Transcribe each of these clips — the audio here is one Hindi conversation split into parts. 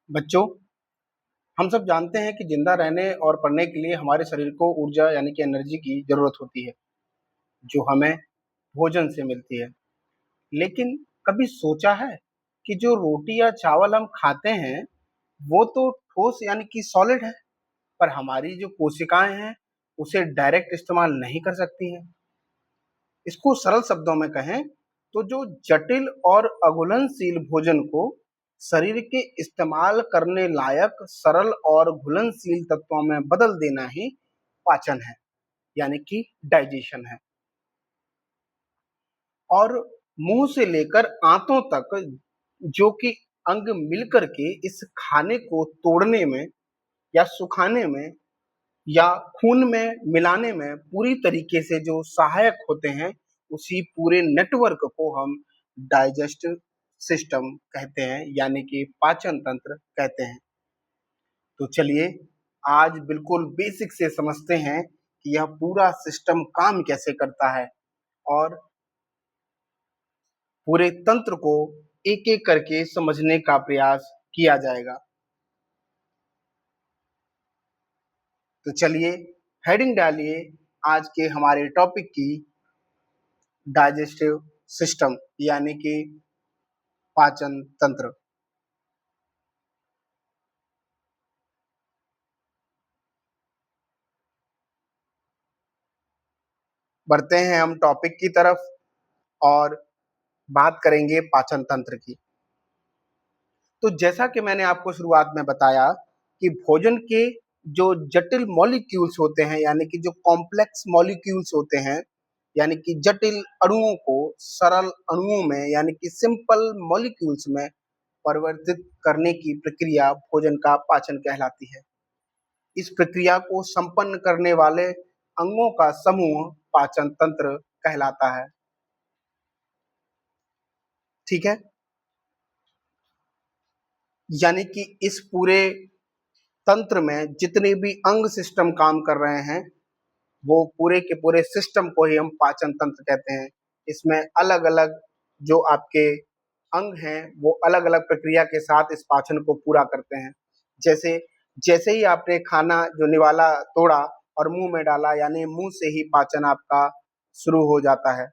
बच्चों, हम सब जानते हैं कि जिंदा रहने और पढ़ने के लिए हमारे शरीर को ऊर्जा यानी कि एनर्जी की जरूरत होती है, जो हमें भोजन से मिलती है। लेकिन कभी सोचा है कि जो रोटी या चावल हम खाते हैं, वो तो ठोस यानी कि सॉलिड है, पर हमारी जो कोशिकाएं हैं, उसे डायरेक्ट इस्तेमाल नहीं कर सकती हैं। इसको सरल शब्दों में कहें तो जो जटिल और अघुलनशील भोजन को शरीर के इस्तेमाल करने लायक सरल और घुलनशील तत्वों में बदल देना ही पाचन है, यानी कि डाइजेशन है। और मुंह से लेकर आंतों तक जो कि अंग मिलकर के इस खाने को तोड़ने में या सुखाने में या खून में मिलाने में पूरी तरीके से जो सहायक होते हैं, उसी पूरे नेटवर्क को हम डाइजेस्टिव सिस्टम कहते हैं, यानी कि पाचन तंत्र कहते हैं। तो चलिए आज बिल्कुल बेसिक से समझते हैं कि यह पूरा सिस्टम काम कैसे करता है और पूरे तंत्र को एक एक करके समझने का प्रयास किया जाएगा। तो चलिए हेडिंग डालिए आज के हमारे टॉपिक की, डाइजेस्टिव सिस्टम यानी कि पाचन तंत्र। बढ़ते हैं हम टॉपिक की तरफ और बात करेंगे पाचन तंत्र की। तो जैसा कि मैंने आपको शुरुआत में बताया कि भोजन के जो जटिल मॉलिक्यूल्स होते हैं, यानी कि जो कॉम्प्लेक्स मॉलिक्यूल्स होते हैं, यानी कि जटिल अणुओं को सरल अणुओं में यानी कि सिंपल मॉलिक्यूल्स में परिवर्तित करने की प्रक्रिया भोजन का पाचन कहलाती है। इस प्रक्रिया को संपन्न करने वाले अंगों का समूह पाचन तंत्र कहलाता है। ठीक है, यानी कि इस पूरे तंत्र में जितने भी अंग सिस्टम काम कर रहे हैं, वो पूरे के पूरे सिस्टम को ही हम पाचन तंत्र कहते हैं। इसमें अलग अलग जो आपके अंग हैं, वो अलग अलग प्रक्रिया के साथ इस पाचन को पूरा करते हैं। जैसे जैसे ही आपने खाना जो निवाला तोड़ा और मुंह में डाला, यानी मुंह से ही पाचन आपका शुरू हो जाता है।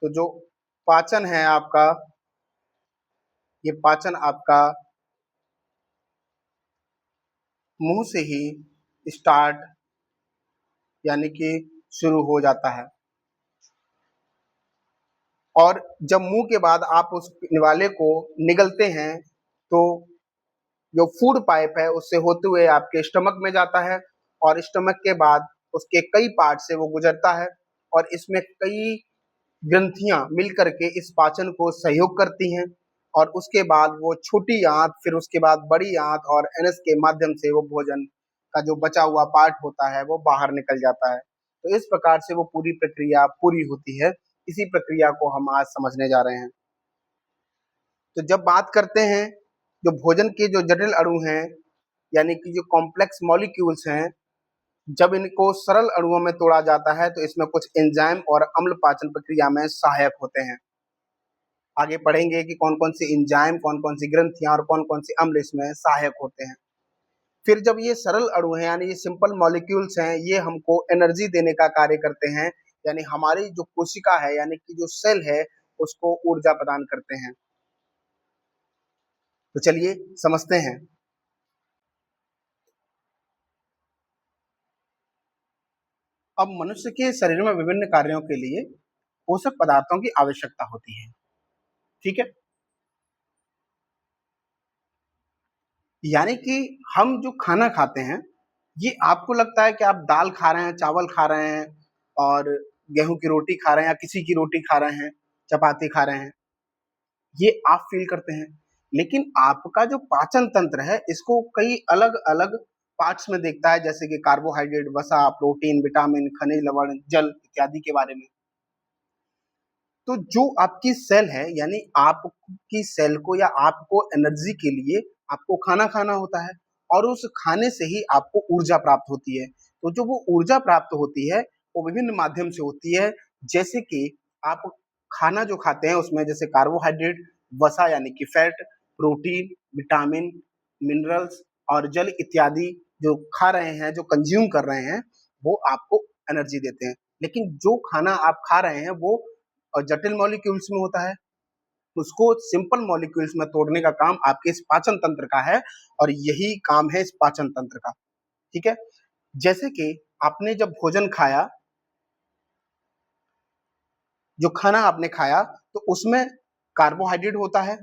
तो जो पाचन है आपका, ये पाचन आपका मुंह से ही स्टार्ट यानी कि शुरू हो जाता है। और जब मुंह के बाद आप उस निवाले को निगलते हैं, तो जो फूड पाइप है उससे होते हुए आपके स्टमक में जाता है और स्टमक के बाद उसके कई पार्ट से वो गुजरता है। और इसमें कई ग्रंथियां मिलकर के इस पाचन को सहयोग करती हैं। और उसके बाद वो छोटी आंत, फिर उसके बाद बड़ी आंत और एनस के माध्यम से वो भोजन का जो बचा हुआ पार्ट होता है वो बाहर निकल जाता है। तो इस प्रकार से वो पूरी प्रक्रिया पूरी होती है। इसी प्रक्रिया को हम आज समझने जा रहे हैं। तो जब बात करते हैं जो भोजन के जो जटिल अणु हैं, यानी कि जो कॉम्प्लेक्स मॉलिक्यूल्स हैं, जब इनको सरल अणुओं में तोड़ा जाता है तो इसमें कुछ एंजाइम और अम्ल पाचन प्रक्रिया में सहायक होते हैं। आगे पढ़ेंगे कि कौन कौन सी एंजाइम, कौन कौन सी ग्रंथियां और कौन कौन सी अम्ल इसमें सहायक होते हैं। फिर जब ये सरल अणु हैं, यानी ये सिंपल मॉलिक्यूल्स हैं, ये हमको एनर्जी देने का कार्य करते हैं। यानी हमारी जो कोशिका है, यानी कि जो सेल है, उसको ऊर्जा प्रदान करते हैं। तो चलिए समझते हैं। अब मनुष्य के शरीर में विभिन्न कार्यों के लिए पोषक पदार्थों की आवश्यकता होती है। ठीक है, यानी कि हम जो खाना खाते हैं, ये आपको लगता है कि आप दाल खा रहे हैं, चावल खा रहे हैं और गेहूं की रोटी खा रहे हैं या किसी की रोटी खा रहे हैं, चपाती खा रहे हैं, ये आप फील करते हैं। लेकिन आपका जो पाचन तंत्र है, इसको कई अलग अलग पार्ट्स में देखता है, जैसे कि कार्बोहाइड्रेट, वसा, प्रोटीन, विटामिन, खनिज लवण, जल इत्यादि के बारे में। तो जो आपकी सेल है, यानी आपकी सेल को या आपको एनर्जी के लिए आपको खाना खाना होता है और उस खाने से ही आपको ऊर्जा प्राप्त होती है। तो जो वो ऊर्जा प्राप्त होती है, वो विभिन्न माध्यम से होती है। जैसे कि आप खाना जो खाते हैं उसमें जैसे कार्बोहाइड्रेट, वसा यानी कि फैट, प्रोटीन, विटामिन, मिनरल्स और जल इत्यादि जो खा रहे हैं, जो कंज्यूम कर रहे हैं, वो आपको एनर्जी देते हैं। लेकिन जो खाना आप खा रहे हैं वो जटिल मॉलिक्यूल्स में होता है, उसको सिंपल मॉलिक्यूल्स में तोड़ने का काम आपके इस पाचन तंत्र का है, और यही काम है इस पाचन तंत्र का। ठीक है? जैसे कि आपने जब भोजन खाया, जो खाना आपने खाया, तो उसमें कार्बोहाइड्रेट होता है।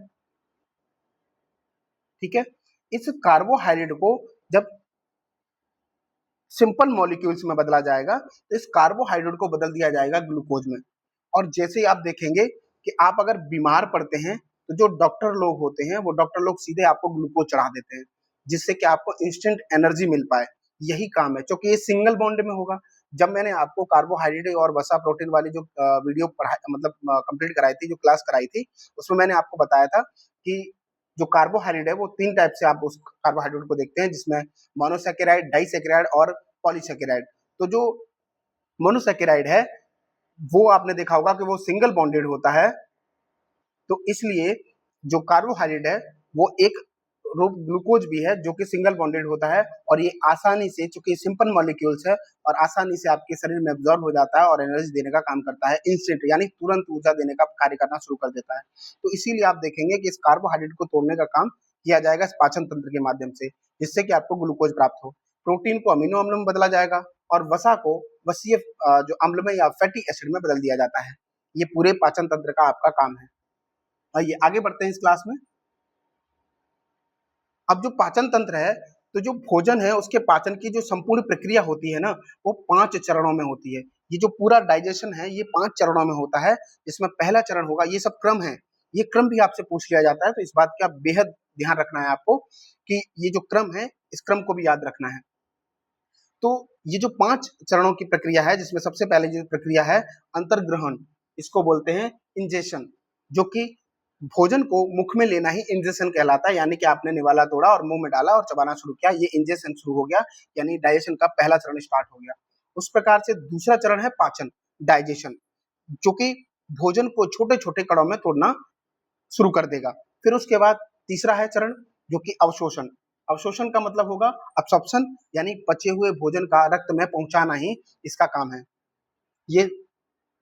ठीक है? इस कार्बोहाइड्रेट को जब सिंपल मॉलिक्यूल्स में बदला जाएगा, तो इस कार्बोहाइड्रेट को बदल दिया जाएगा ग्लूकोज में। और जैसे ही आप देखेंगे कि आप अगर बीमार पड़ते हैं, तो जो डॉक्टर लोग होते हैं, वो डॉक्टर लोग सीधे आपको ग्लूकोज चढ़ा देते हैं, जिससे कि आपको इंस्टेंट एनर्जी मिल पाए। यही काम है, क्योंकि ये सिंगल बॉन्ड में होगा। जब मैंने आपको कार्बोहाइड्रेट और वसा प्रोटीन वाली जो वीडियो पढ़ाई मतलब कंप्लीट कराई थी, जो क्लास कराई थी, उसमें मैंने आपको बताया था कि जो कार्बोहाइड्रेट है वो 3 टाइप से आप उस कार्बोहाइड्रेट को देखते हैं, जिसमें मोनोसैकेराइड, डाइसैकेराइड और पॉलीसैकेराइड। तो जो मोनोसैकेराइड है, वो आपने देखा होगा कि वो सिंगल बॉन्डेड होता है, तो इसलिए जो कार्बोहाइड्रेट है वो एक रूप ग्लूकोज भी है जो कि सिंगल बॉन्डेड होता है, और ये आसानी से, चूंकि सिंपल मॉलिक्यूल्स है, और आसानी से आपके शरीर में एब्जॉर्ब हो जाता है और एनर्जी देने का काम करता है, इंस्टेंट यानी तुरंत ऊर्जा देने का कार्य करना शुरू कर देता है। तो इसीलिए आप देखेंगे कि इस कार्बोहाइड्रेट को तोड़ने का काम किया जाएगा इस पाचन तंत्र के माध्यम से, जिससे कि आपको ग्लूकोज प्राप्त हो। प्रोटीन को अमीनो अम्ल में बदला जाएगा, और वसा को वसीय जो अम्ल में या फैटी एसिड में बदल दिया जाता है। ये पूरे पाचन तंत्र का आपका काम है। आइए आगे बढ़ते हैं इस क्लास में। अब जो पाचन तंत्र है, तो जो भोजन है उसके पाचन की जो संपूर्ण प्रक्रिया होती है ना, वो 5 चरणों में होती है। ये जो पूरा डाइजेशन है ये 5 चरणों में होता है, जिसमें पहला चरण होगा, ये सब क्रम है, ये क्रम भी आपसे पूछ लिया जाता है, तो इस बात का बेहद ध्यान रखना है आपको कि ये जो क्रम है, इस क्रम को भी याद रखना है। तो ये जो 5 चरणों की प्रक्रिया है, जिसमें सबसे पहले जो प्रक्रिया है अंतर्ग्रहण, इसको बोलते हैं इंजेशन, जो कि भोजन को मुख में लेना ही इंजेशन कहलाता है, यानी कि आपने निवाला तोड़ा और मुंह में डाला और चबाना शुरू किया, ये इंजेशन शुरू हो गया, यानी डाइजेशन का पहला चरण स्टार्ट हो गया। उस प्रकार से दूसरा चरण है पाचन, डाइजेशन, जो कि भोजन को छोटे-छोटे कणों में तोड़ना शुरू कर देगा। फिर उसके बाद तीसरा है चरण, जो कि अवशोषण। अवशोषण का मतलब होगा अब्सॉर्प्शन, यानी पचे हुए भोजन का रक्त में पहुंचाना ही इसका काम है। ये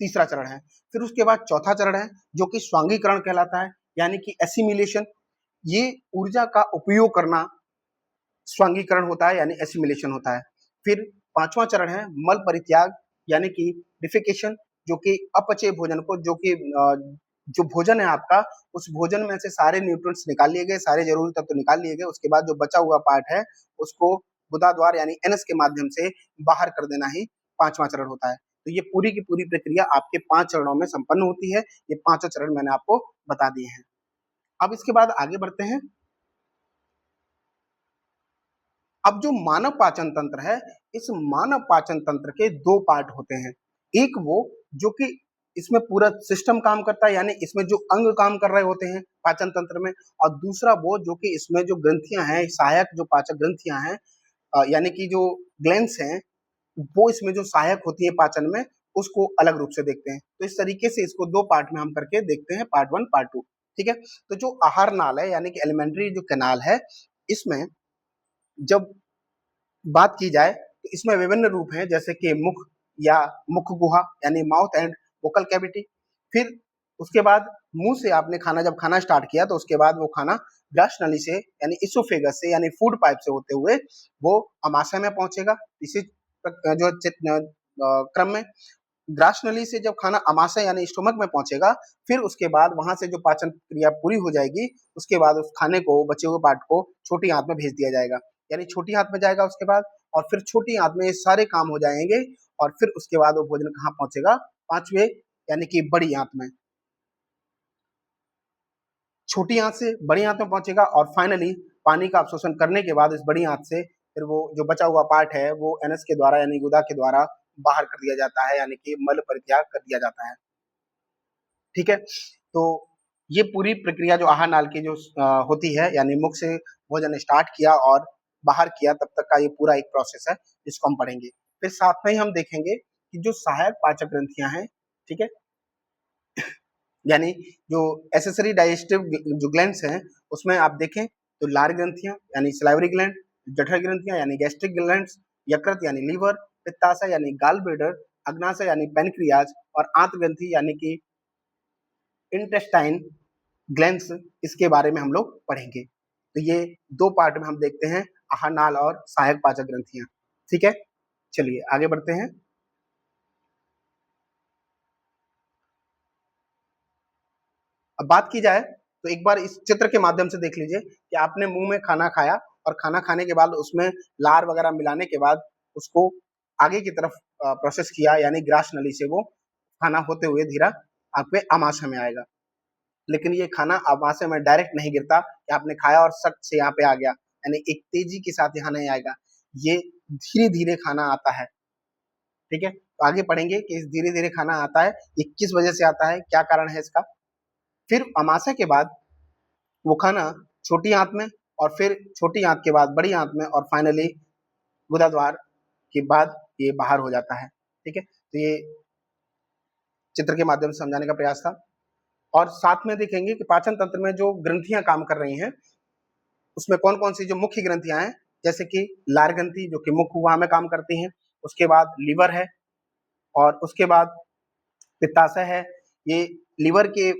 तीसरा चरण है। फिर उसके बाद चौथा चरण है, जो कि स्वांगीकरण कहलाता है, यानी कि एसिमिलेशन। ये ऊर्जा का उपयोग करना स्वांगीकरण होता है, यानी एसिमिलेशन होता है। फिर पांचवा चरण है मल परित्याग, यानी कि डिफेकेशन, जो कि अपचे भोजन को, जो कि जो भोजन है आपका, उस भोजन में से सारे न्यूट्रिएंट्स निकाल लिए गए, सारे जरूरी तत्व निकाल लिए गए, उसके बाद जो बचा हुआ पार्ट है उसको गुदाद्वार यानी एनस के माध्यम से बाहर कर देना ही पांचवा चरण होता है। तो ये पूरी की पूरी प्रक्रिया आपके 5 चरणों में संपन्न होती है। ये पांचों चरण मैंने आपको बता दिए हैं। अब इसके बाद आगे बढ़ते हैं। अब जो मानव पाचन तंत्र है, इस मानव पाचन तंत्र के 2 पार्ट होते हैं। एक वो जो कि इसमें पूरा सिस्टम काम करता है, यानी इसमें जो अंग काम कर रहे होते हैं पाचन तंत्र में, और दूसरा वो जो कि इसमें जो ग्रंथियां हैं, सहायक जो पाचक ग्रंथियां हैं, यानी कि जो ग्लैंड्स हैं, वो इसमें जो सहायक होती है पाचन में, उसको अलग रूप से देखते हैं। तो इस तरीके से इसको 2 पार्ट में हम करके देखते हैं, पार्ट 1 पार्ट 2। ठीक है? तो जो आहार नाल है, यानी कि एलिमेंट्री जो कैनाल है, इसमें जब बात की जाए तो इसमें विभिन्न रूप हैं, जैसे कि मुख या मुख गुहा, यानी माउथ एंड वोकल कैविटी। फिर उसके बाद मुंह से आपने खाना जब खाना स्टार्ट किया, तो उसके बाद वो खाना ग्रास नली से यानी इसोफेगस से यानी फूड पाइप से होते हुए वो अमाशय में पहुंचेगा। इसी जो क्रम में ग्रास नली से जब खाना अमाशय यानी स्टोमक में पहुंचेगा, फिर उसके बाद वहां से जो पाचन क्रिया पूरी हो जाएगी, उसके बाद उस खाने को, बचे हुए पार्ट को छोटी आंत में भेज दिया जाएगा, यानी छोटी आंत में जाएगा उसके बाद, और फिर छोटी आंत में ये सारे काम हो जाएंगे, और फिर उसके बाद वो भोजन कहाँ पहुंचेगा, पांचवे यानी कि बड़ी आंत में। छोटी आंत से बड़ी आंत में पहुंचेगा, और फाइनली पानी का अवशोषण करने के बाद इस बड़ी आंत से फिर वो जो बचा हुआ पार्ट है वो एनस के द्वारा यानी गुदा के द्वारा बाहर कर दिया जाता है, यानी कि मल परित्याग कर दिया जाता है। ठीक है? तो ये पूरी प्रक्रिया जो आहार नाल की जो होती है, यानी मुख से भोजन स्टार्ट किया और बाहर किया, तब तक का ये पूरा एक प्रोसेस है, जिसको हम पढ़ेंगे। फिर साथ में ही हम देखेंगे कि जो सहायक पाचक ग्रंथियां हैं, ठीक है, यानी जो एसेसरी डाइजेस्टिव जो ग्लैंड्स हैं उसमें आप देखें तो लार ग्रंथियां यानी सलाइवरी ग्लैंड, जठर ग्रंथियां यानी गैस्ट्रिक ग्लैंड्स, यकृत यानी लीवर, पित्ताशय यानी गाल ब्लैडर, अग्नाशय यानी पैनक्रियाज और आंत ग्रंथि यानी कि इंटेस्टाइन ग्लैंड्स, इसके बारे में हम लोग पढ़ेंगे। तो ये दो पार्ट में हम देखते हैं, आहार नाल और सहायक पाचक ग्रंथियां। ठीक है, चलिए आगे बढ़ते हैं। अब बात की जाए तो एक बार इस चित्र के माध्यम से देख लीजिए कि आपने मुंह में खाना खाया और खाना खाने के बाद उसमें लार वगैरह मिलाने के बाद उसको आगे की तरफ प्रोसेस किया, यानी ग्रास नली से वो खाना होते हुए धीरा आपके आमाशय में आएगा। लेकिन ये खाना आमाशय में डायरेक्ट नहीं गिरता कि आपने खाया और सट से यहाँ पे आ गया, यानी एक तेजी के साथ यहाँ नहीं आएगा, ये धीरे धीरे खाना आता है। ठीक है, तो आगे पढ़ेंगे कि इस धीरे धीरे खाना आता है, ये किस वजह से आता है, क्या कारण है इसका। फिर अमाशय के बाद वो खाना छोटी आंत में और फिर छोटी आंत के बाद बड़ी आंत में और फाइनली गुदाद्वार के बाद ये बाहर हो जाता है। ठीक है, तो ये चित्र के माध्यम से समझाने का प्रयास था। और साथ में देखेंगे कि पाचन तंत्र में जो ग्रंथियां काम कर रही हैं उसमें कौन कौन सी जो मुख्य ग्रंथियां हैं, जैसे कि लार ग्रंथि जो कि मुख गुहा में काम करती हैं, उसके बाद लीवर है और उसके बाद पित्ताशय है। ये लीवर के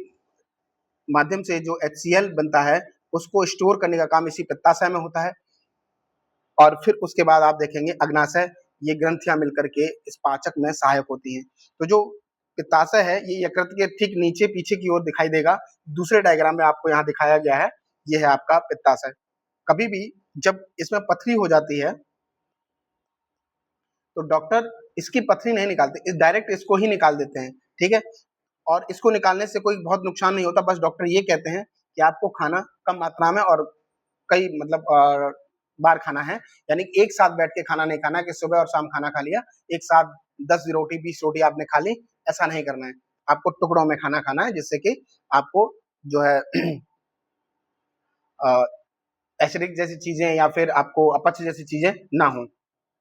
माध्यम से जो HCl बनता है उसको स्टोर करने का काम इसी पित्ताशय में होता है। और फिर उसके बाद आप देखेंगे अग्नाशय, ये ग्रंथियां मिलकर के इस पाचक में सहायक होती हैं। तो जो पित्ताशय है ये यकृत के ठीक नीचे पीछे की ओर दिखाई देगा, दूसरे डायग्राम में आपको यहाँ दिखाया गया है, ये है आपका पित्ताशय। कभी भी जब इसमें पथरी हो जाती है तो डॉक्टर इसकी पथरी नहीं निकालते, इस डायरेक्ट इसको ही निकाल देते हैं। ठीक है, और इसको निकालने से कोई बहुत नुकसान नहीं होता, बस डॉक्टर ये कहते हैं कि आपको खाना कम मात्रा में और कई मतलब बार खाना है, यानी एक साथ बैठ के खाना नहीं खाना है कि सुबह और शाम खाना खा लिया, एक साथ 10 रोटी 20 रोटी आपने खा ली, ऐसा नहीं करना है। आपको टुकड़ों में खाना खाना है जिससे कि आपको जो है एसिडिक जैसी चीजें या फिर आपको अपच जैसी चीजें ना हो,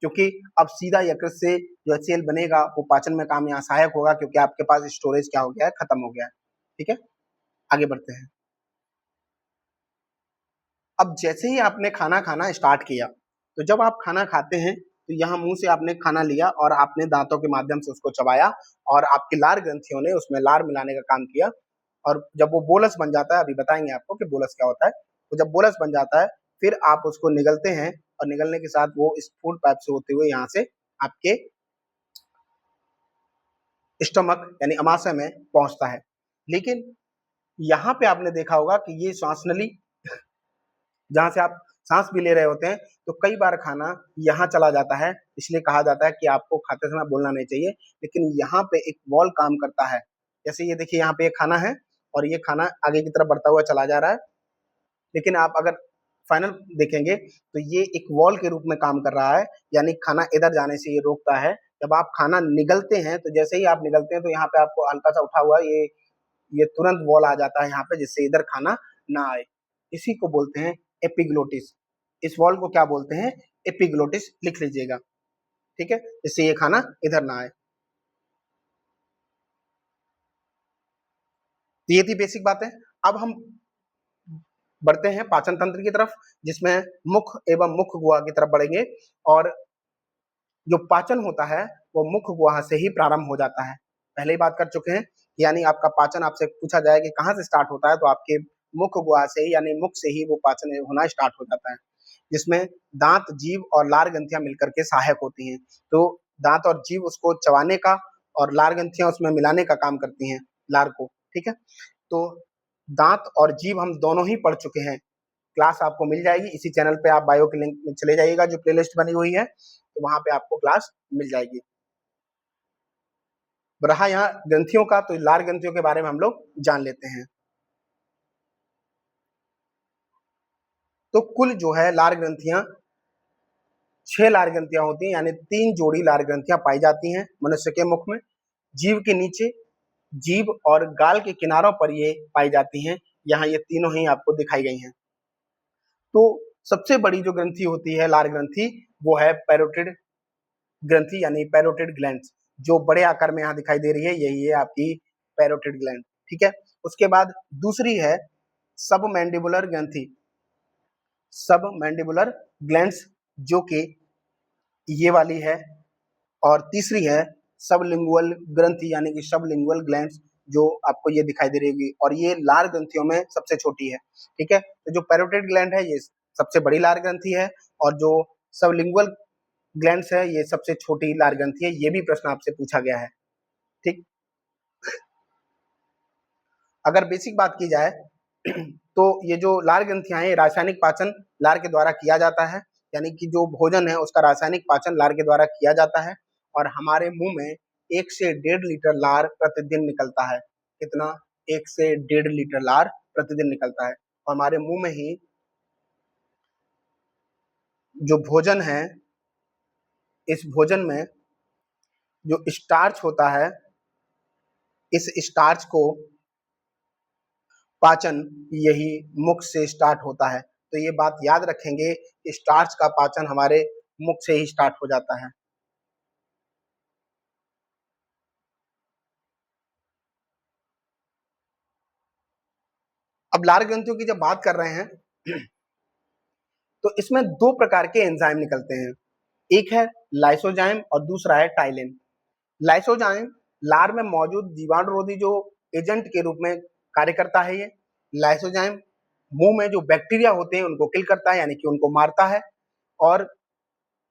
क्योंकि अब सीधा यकृत से जो HCl बनेगा वो पाचन में काम यहाँ सहायक होगा, क्योंकि आपके पास स्टोरेज क्या हो गया है, खत्म हो गया है। ठीक है, आगे बढ़ते हैं। अब जैसे ही आपने खाना खाना स्टार्ट किया, तो जब आप खाना खाते हैं तो यहाँ मुंह से आपने खाना लिया और आपने दांतों के माध्यम से उसको चबाया और आपकी लार ग्रंथियों ने उसमें लार मिलाने का काम किया। और जब वो बोलस बन जाता है, अभी बताएंगे आपको कि बोलस क्या होता है, तो जब बोलस बन जाता है फिर आप उसको निगलते हैं और निगलने के साथ वो इस फूड पाइप से होते हुए यहाँ से आपके स्टमक यानी अमाशय में पहुंचता है। लेकिन यहाँ पे आपने देखा होगा कि ये श्वास नली जहाँ से आप सांस भी ले रहे होते हैं, तो कई बार खाना यहाँ चला जाता है, इसलिए कहा जाता है कि आपको खाते समय बोलना नहीं चाहिए। लेकिन यहाँ पे एक वॉल काम करता है, जैसे ये देखिए यहाँ पे एक खाना है और ये खाना आगे की तरफ बढ़ता हुआ चला जा रहा है, लेकिन आप अगर फाइनल देखेंगे तो ये एक वॉल के रूप में काम कर रहा है, यानी खाना इधर जाने से ये रोकता है। जब आप खाना निगलते हैं तो जैसे ही आप निगलते हैं तो यहाँ पे आपको हल्का सा उठा हुआ ये तुरंत वॉल आ जाता है यहाँ पे, जिससे इधर खाना ना आए। इसी को बोलते हैं एपिग्लोटिस। इस वॉल को क्या बोलते हैं, एपिग्लोटिस, लिख लीजिएगा। ठीक है, जिससे ये खाना इधर ना आए। तो ये थी बेसिक बातें। अब हम बढ़ते हैं पाचन तंत्र की तरफ, जिसमें मुख एवं मुख गुहा की तरफ बढ़ेंगे। और जो पाचन होता है वो मुख गुहा से ही प्रारंभ हो जाता है, पहले ही बात कर चुके हैं। यानी आपका पाचन आपसे पूछा जाए कि कहाँ से स्टार्ट होता है, तो आपके मुख गुहा से ही यानी मुख से ही वो पाचन होना स्टार्ट हो जाता है, जिसमें दांत, जीभ और लार ग्रंथियां मिलकर के सहायक होती हैं। तो दांत और जीभ उसको चबाने का और लार ग्रंथियां उसमें मिलाने का काम करती हैं, लार को। ठीक है, तो दांत और जीभ हम दोनों ही पढ़ चुके हैं, क्लास आपको मिल जाएगी इसी चैनल पे, आप बायो के लिंक में चले जाइएगा जो प्लेलिस्ट बनी हुई है, तो वहां पे आपको क्लास मिल जाएगी। रहा यहाँ ग्रंथियों का, तो लार ग्रंथियों के बारे में हम लोग जान लेते हैं। तो कुल जो है लार ग्रंथियां 6 लार ग्रंथियां होती हैं, यानी 3 जोड़ी लार ग्रंथियां पाई जाती हैं मनुष्य के मुख में। जीभ के नीचे, जीभ और गाल के किनारों पर ये पाई जाती हैं, यहाँ ये तीनों ही आपको दिखाई गई हैं। तो सबसे बड़ी जो ग्रंथि होती है लार ग्रंथि, वो है पैरोटिड ग्रंथि यानी पैरोटिड ग्लैंड, जो बड़े आकार में यहाँ दिखाई दे रही है, यही है आपकी पैरोटिड ग्लैंड। ठीक है, उसके बाद दूसरी है सबमैंडिबुलर ग्रंथि, सबमैंडिबुलर ग्लैंड्स जो कि ये वाली है, और तीसरी है सबलिंगुअल ग्रंथि यानी कि सबलिंगुअल ग्लैंड्स जो आपको ये दिखाई दे रही होगी, और ये लार ग्रंथियों में सबसे छोटी है। ठीक है, तो जो पैरोटिड ग्लैंड है ये सबसे बड़ी लार ग्रंथि है, और जो सबलिंगुअल ग्लैंड्स है ये सबसे छोटी लार ग्रंथि है। ये भी प्रश्न आपसे पूछा गया है। ठीक, अगर बेसिक बात की जाए तो ये जो लार ग्रंथियां हैं रासायनिक पाचन लार के द्वारा किया जाता है, यानी कि जो भोजन है उसका रासायनिक पाचन लार के द्वारा किया जाता है, और हमारे मुंह में 1 से 1.5 लीटर लार प्रतिदिन निकलता है। कितना? 1 से 1.5 लीटर लार प्रतिदिन निकलता है। और हमारे मुंह में ही जो भोजन है, इस भोजन में जो स्टार्च होता है, इस स्टार्च को पाचन यही मुख से स्टार्ट होता है। तो ये बात याद रखेंगे, स्टार्च का पाचन हमारे मुख से ही स्टार्ट हो जाता है। अब लार ग्रंथियों की जब बात कर रहे हैं तो इसमें 2 प्रकार के एंजाइम निकलते हैं। एक है लाइसोजाइम और दूसरा है टाइलिन। लाइसोजाइम लार में मौजूद जीवाणुरोधी जो एजेंट के रूप में कार्य करता है। ये लाइसोजाइम मुंह में जो बैक्टीरिया होते हैं उनको किल करता है, यानी कि उनको मारता है। और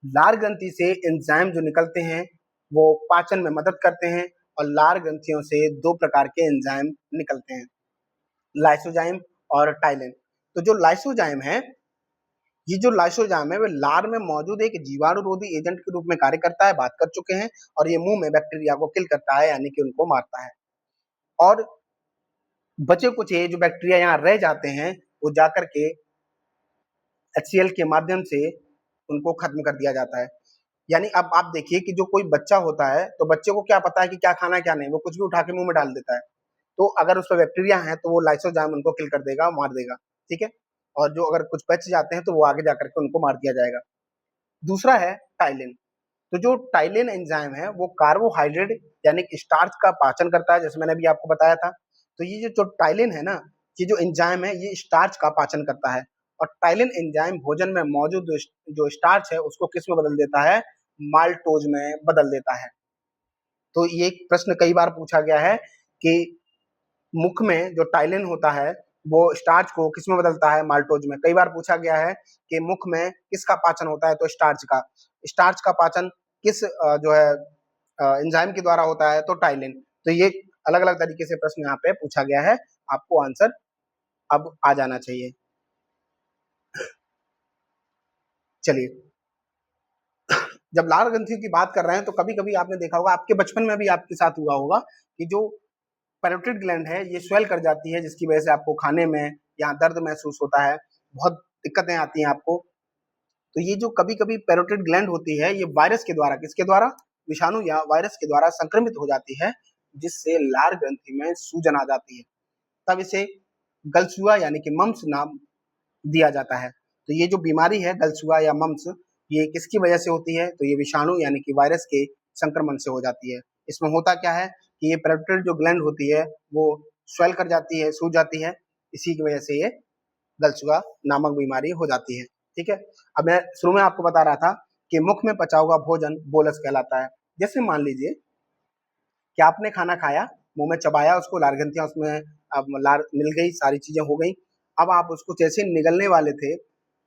लार ग्रंथि से एंजाइम जो निकलते हैं वो पाचन में मदद करते हैं, और लार ग्रंथियों से 2 प्रकार के एंजाइम निकलते हैं, लाइसोजाइम और टाइलिन। तो जो लाइसोजाइम है, ये जो लाइसोजाइम है वो लार में मौजूद एक जीवाणुरोधी एजेंट के रूप में कार्य करता है, बात कर चुके हैं, और ये मुंह में बैक्टीरिया को किल करता है, यानी कि उनको मारता है। और बचे कुछ ये जो बैक्टीरिया यहाँ रह जाते हैं वो जाकर के HCl के माध्यम से उनको खत्म कर दिया जाता है। यानी अब आप देखिए कि जो कोई बच्चा होता है तो बच्चे को क्या पता है कि क्या खाना है क्या नहीं, वो कुछ भी उठा के मुंह में डाल देता है। तो अगर उसमें बैक्टीरिया है तो वो लाइसोजाइम उनको किल कर देगा, मार देगा। ठीक है, और जो अगर कुछ बच जाते हैं तो वो आगे जाकर के उनको मार दिया जाएगा। दूसरा है टाइलिन। तो जो टाइलिन एंजाइम है वो कार्बोहाइड्रेट यानी कि स्टार्च का पाचन करता है, जैसे मैंने अभी आपको बताया था। तो ये जो टाइलिन है ना, ये जो एंजाइम है ये स्टार्च का पाचन करता है, और टाइलिन एंजाइम भोजन में मौजूद जो स्टार्च है उसको किस में बदल देता है? माल्टोज में बदल देता है। तो ये प्रश्न कई बार पूछा गया है कि मुख में जो टाइलिन होता है वो स्टार्च को किस में बदलता है? माल्टोज में। कई बार पूछा गया है कि मुख में किसका पाचन होता है? तो स्टार्च का। स्टार्च का पाचन किस जो है एंजाइम के द्वारा होता है? तो टाइलिन। तो ये अलग अलग तरीके से प्रश्न यहाँ पे पूछा गया है, आपको आंसर अब आ जाना चाहिए। चलिए, जब लार ग्रंथियों की बात कर रहे हैं तो कभी कभी आपने देखा होगा, आपके बचपन में भी आपके साथ हुआ होगा कि जो पैरोटिड ग्लैंड है ये स्वेल कर जाती है, जिसकी वजह से आपको खाने में या दर्द महसूस होता है, बहुत दिक्कतें आती हैं आपको। तो ये जो कभी कभी पैरोटिड ग्लैंड होती है ये वायरस के द्वारा, किसके द्वारा? विषाणु या वायरस के द्वारा संक्रमित हो जाती है, जिससे लार ग्रंथि में सूजन आ जाती है। तब इसे गलसुआ यानी कि मम्स नाम दिया जाता है। तो ये जो बीमारी है गलसुआ या मम्स, ये किसकी वजह से होती है? तो ये विषाणु यानी कि वायरस के संक्रमण से हो जाती है। इसमें होता क्या है कि ये पैरोटिड जो ग्लैंड होती है वो स्वेल कर जाती है, सूज जाती है, इसी की वजह से ये गलसुआ नामक बीमारी हो जाती है। ठीक है, अब मैं शुरू में आपको बता रहा था कि मुख में पचा हुआ भोजन बोलस कहलाता है। जैसे मान लीजिए कि आपने खाना खाया, मुंह में चबाया उसको, लार ग्रंथियां उसमें अब लार मिल गई, सारी चीजें हो गई। अब आप उसको जैसे निगलने वाले थे,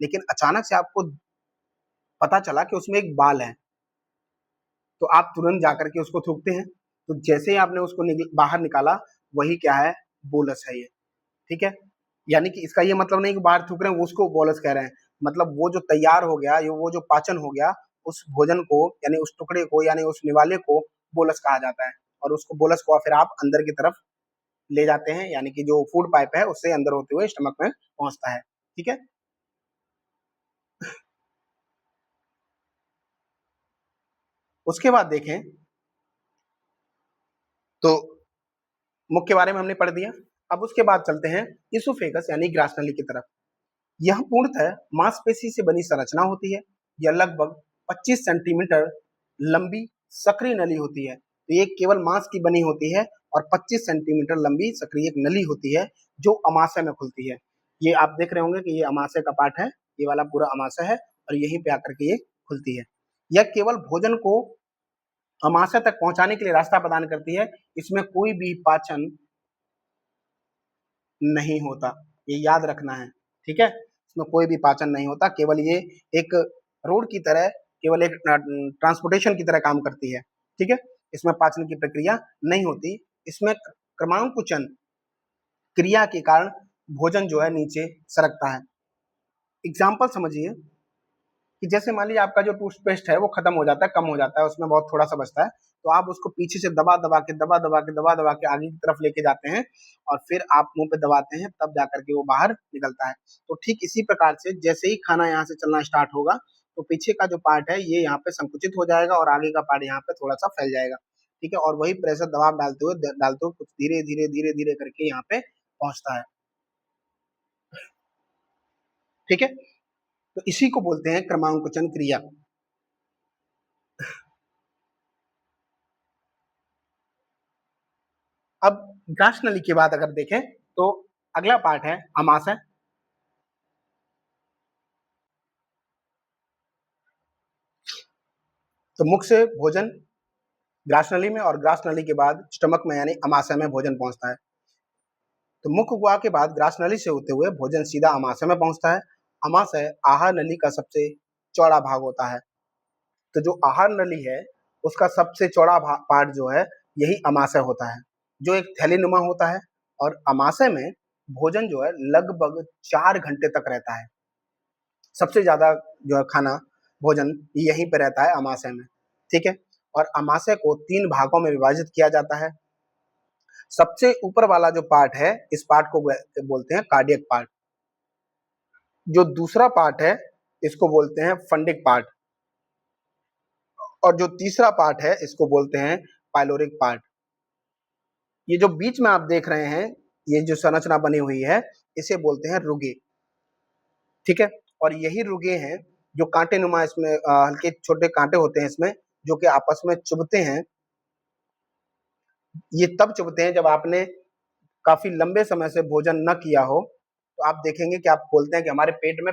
लेकिन अचानक से आपको पता चला कि उसमें एक बाल है, तो आप तुरंत जाकर के उसको थूकते हैं। तो जैसे ही आपने उसको बाहर निकाला, वही क्या है? बोलस है ये। ठीक है, यानी कि इसका ये मतलब नहीं कि बाहर थूक रहे हैं वो उसको बोलस कह रहे हैं, मतलब वो जो तैयार हो गया, ये वो जो पाचन हो गया, उस भोजन को यानी उस टुकड़े को यानी उस निवाले को बोलस कहा जाता है। और उसको बोलस को फिर आप अंदर की तरफ ले जाते हैं, यानी कि जो फूड पाइप है उससे अंदर होते हुए स्टमक में पहुंचता है। ठीक है, उसके बाद देखें तो मुख के बारे में हमने पढ़ दिया। अब उसके बाद चलते हैं इसोफेगस यानी ग्रासनली की तरफ। यह पूर्णतः मांसपेशी से बनी संरचना होती है। यह लगभग 25 सेंटीमीटर लंबी सक्रिय नली होती है। तो ये केवल मांस की बनी होती है और 25 सेंटीमीटर लंबी सक्रिय एक नली होती है जो अमाशय में खुलती है। ये आप देख रहे होंगे कि ये अमाशय का पार्ट है, ये वाला पूरा अमाशय है और यहीं पे आकर के ये खुलती है। यह केवल भोजन को अमाशय तक पहुंचाने के लिए रास्ता प्रदान करती है, इसमें कोई भी पाचन नहीं होता, ये याद रखना है, ठीक है। इसमें कोई भी पाचन नहीं होता, केवल ये एक रोड की तरह, केवल एक ट्रांसपोर्टेशन की तरह काम करती है, ठीक है। इसमें पाचन की प्रक्रिया नहीं होती। इसमें क्रमांकुचन क्रिया के कारण भोजन जो है नीचे सरकता है। एग्जाम्पल समझिए कि जैसे मान लीजिए आपका जो टूथपेस्ट है वो खत्म हो जाता है, कम हो जाता है, उसमें बहुत थोड़ा सा बचता है, तो आप उसको पीछे से दबा दबा के आगे की तरफ लेके जाते हैं और फिर आप मुंह पे दबाते हैं, तब जाकर के वो बाहर निकलता है। तो ठीक इसी प्रकार से जैसे ही खाना यहाँ से चलना स्टार्ट होगा तो पीछे का जो पार्ट है ये यहाँ पे संकुचित हो जाएगा और आगे का पार्ट यहाँ पे थोड़ा सा फैल जाएगा, ठीक है। और वही प्रेशर दबाव डालते हुए कुछ धीरे धीरे करके यहाँ पे पहुंचता है, ठीक है। तो इसी को बोलते हैं क्रमांकुचन क्रिया। अब ग्रास नली की बात अगर देखें तो अगला पार्ट है अमाशय। तो मुख से भोजन ग्रास नली में और ग्रास नली के बाद स्टमक में यानी अमाशय में भोजन पहुंचता है। तो मुख गुहा के बाद ग्रास नली से होते हुए भोजन सीधा अमाशय में पहुंचता है। अमाशय आहार नली का सबसे चौड़ा भाग होता है। तो जो आहार नली है उसका सबसे चौड़ा पार्ट जो है यही अमाशय होता है, जो एक थैलीनुमा होता है। और अमाशय में भोजन जो है लगभग 4 घंटे तक रहता है। सबसे ज्यादा जो है खाना भोजन यहीं पे रहता है अमाशय में, ठीक है। और अमाशय को 3 भागों में विभाजित किया जाता है। सबसे ऊपर वाला जो पार्ट है इस पार्ट को बोलते हैं कार्डियक पार्ट। जो दूसरा पार्ट है इसको बोलते हैं फंडिक पार्ट और जो तीसरा पार्ट है इसको बोलते हैं पाइलोरिक पार्ट। ये जो बीच में आप देख रहे हैं ये जो संरचना बनी हुई है इसे बोलते हैं रुगे, ठीक है। और यही रुगे हैं जो कांटे नुमा, इसमें हल्के छोटे कांटे होते हैं इसमें, जो कि आपस में चुभते हैं। ये तब चुभते हैं जब आपने काफी लंबे समय से भोजन न किया हो, तो आप देखेंगे कि आप बोलते हैं कि हमारे पेट में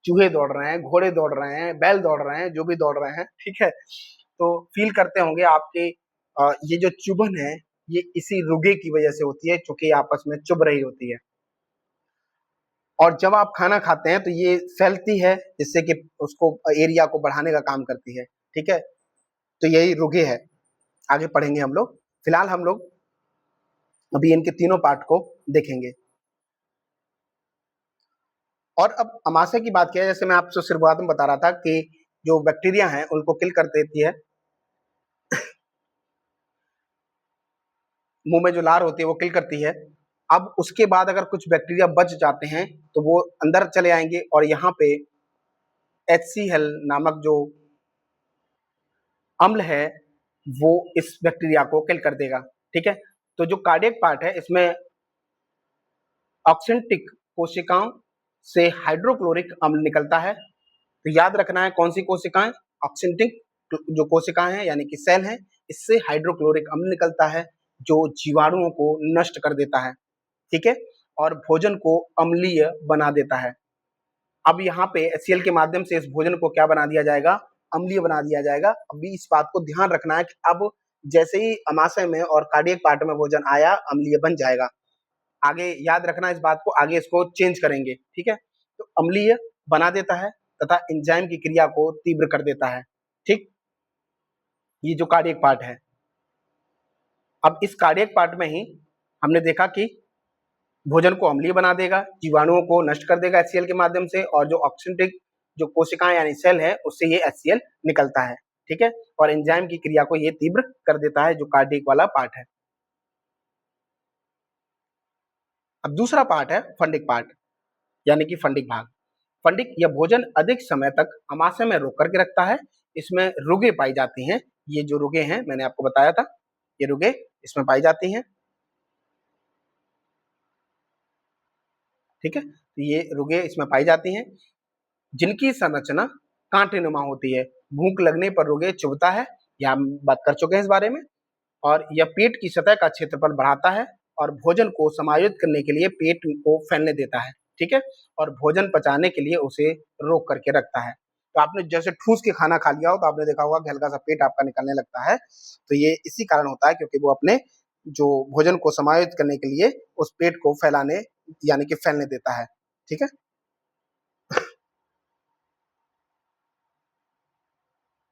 चूहे दौड़ रहे हैं, घोड़े दौड़ रहे हैं, बैल दौड़ रहे हैं, जो भी दौड़ रहे हैं, ठीक है। तो फील करते होंगे आपके ये जो चुभन है ये इसी रुगे की वजह से होती है, चूंकि आपस में चुभ रही होती है। और जब आप खाना खाते हैं तो ये फैलती है, जिससे कि उसको एरिया को बढ़ाने का काम करती है, ठीक है। तो यही रुगे है। आगे पढ़ेंगे हम लोग। फिलहाल हम लोग अभी इनके तीनों पार्ट को देखेंगे। और अब अमाशय की बात किया, जैसे मैं आपसे शुरुआत में बता रहा था कि जो बैक्टीरिया हैं उनको किल कर देती है, मुंह में जो लार होती है वो किल करती है। अब उसके बाद अगर कुछ बैक्टीरिया बच जाते हैं तो वो अंदर चले आएंगे और यहाँ पे HCl नामक जो अम्ल है वो इस बैक्टीरिया को किल कर देगा, ठीक है। तो जो कार्डियक पार्ट है इसमें ऑक्सेंटिक कोशिकाओं से हाइड्रोक्लोरिक अम्ल निकलता है। तो याद रखना है कौन सी कोशिकाएं, ऑक्सेंटिक जो कोशिकाएं हैं यानी कि सेल हैं, इससे हाइड्रोक्लोरिक अम्ल निकलता है जो जीवाणुओं को नष्ट कर देता है, ठीक है। और भोजन को अम्लीय बना देता है। अब यहाँ पे HCl के माध्यम से इस भोजन को क्या बना दिया जाएगा, अम्लीय बना दिया जाएगा। अभी इस बात को ध्यान रखना है कि अब जैसे ही अमाशय में और कार्डियक पार्ट में भोजन आया अम्लीय बन जाएगा। आगे याद रखना इस बात को, आगे इसको चेंज करेंगे, ठीक है। तो अम्लीय बना देता है तथा एंजाइम की क्रिया को तीव्र कर देता है, ठीक। ये जो कार्डियक पार्ट है, अब इस कार्डियक पार्ट में ही हमने देखा कि भोजन को अम्लीय बना देगा, जीवाणुओं को नष्ट कर देगा HCl के माध्यम से, और जो ऑक्सीडेंटिक जो कोशिकाएं यानी सेल है उससे ये HCl निकलता है, ठीक है। और एंजाइम की क्रिया को ये तीव्र कर देता है, जो कार्डियक वाला पार्ट है। अब दूसरा पार्ट है फंडिक पार्ट यानी कि फंडिक भाग। फंडिक यह भोजन अधिक समय तक अमाशय में रोक करके रखता है। इसमें रुगे पाई जाती हैं। ये जो रुगे हैं मैंने आपको बताया था, ये रुगे इसमें पाई जाती हैं, ठीक है। तो ये रुगे इसमें पाई जाती हैं जिनकी संरचना कांटेनुमा होती है। भूख लगने पर रुगे चुभता है, यह हम बात कर चुके हैं इस बारे में। और यह पेट की सतह का क्षेत्रफल बढ़ाता है और भोजन को समायोजित करने के लिए पेट को फैलने देता है, ठीक है? और भोजन पचाने के लिए उसे रोक करके रखता है। तो आपने जैसे ठूस के खाना खा लिया हो तो आपने देखा होगा कि हल्का सा पेट आपका निकलने लगता है, तो ये इसी कारण होता है क्योंकि वो अपने जो भोजन को समायोजित करने के लिए उस पेट को फैलाने यानी कि फैलने देता है, ठीक है?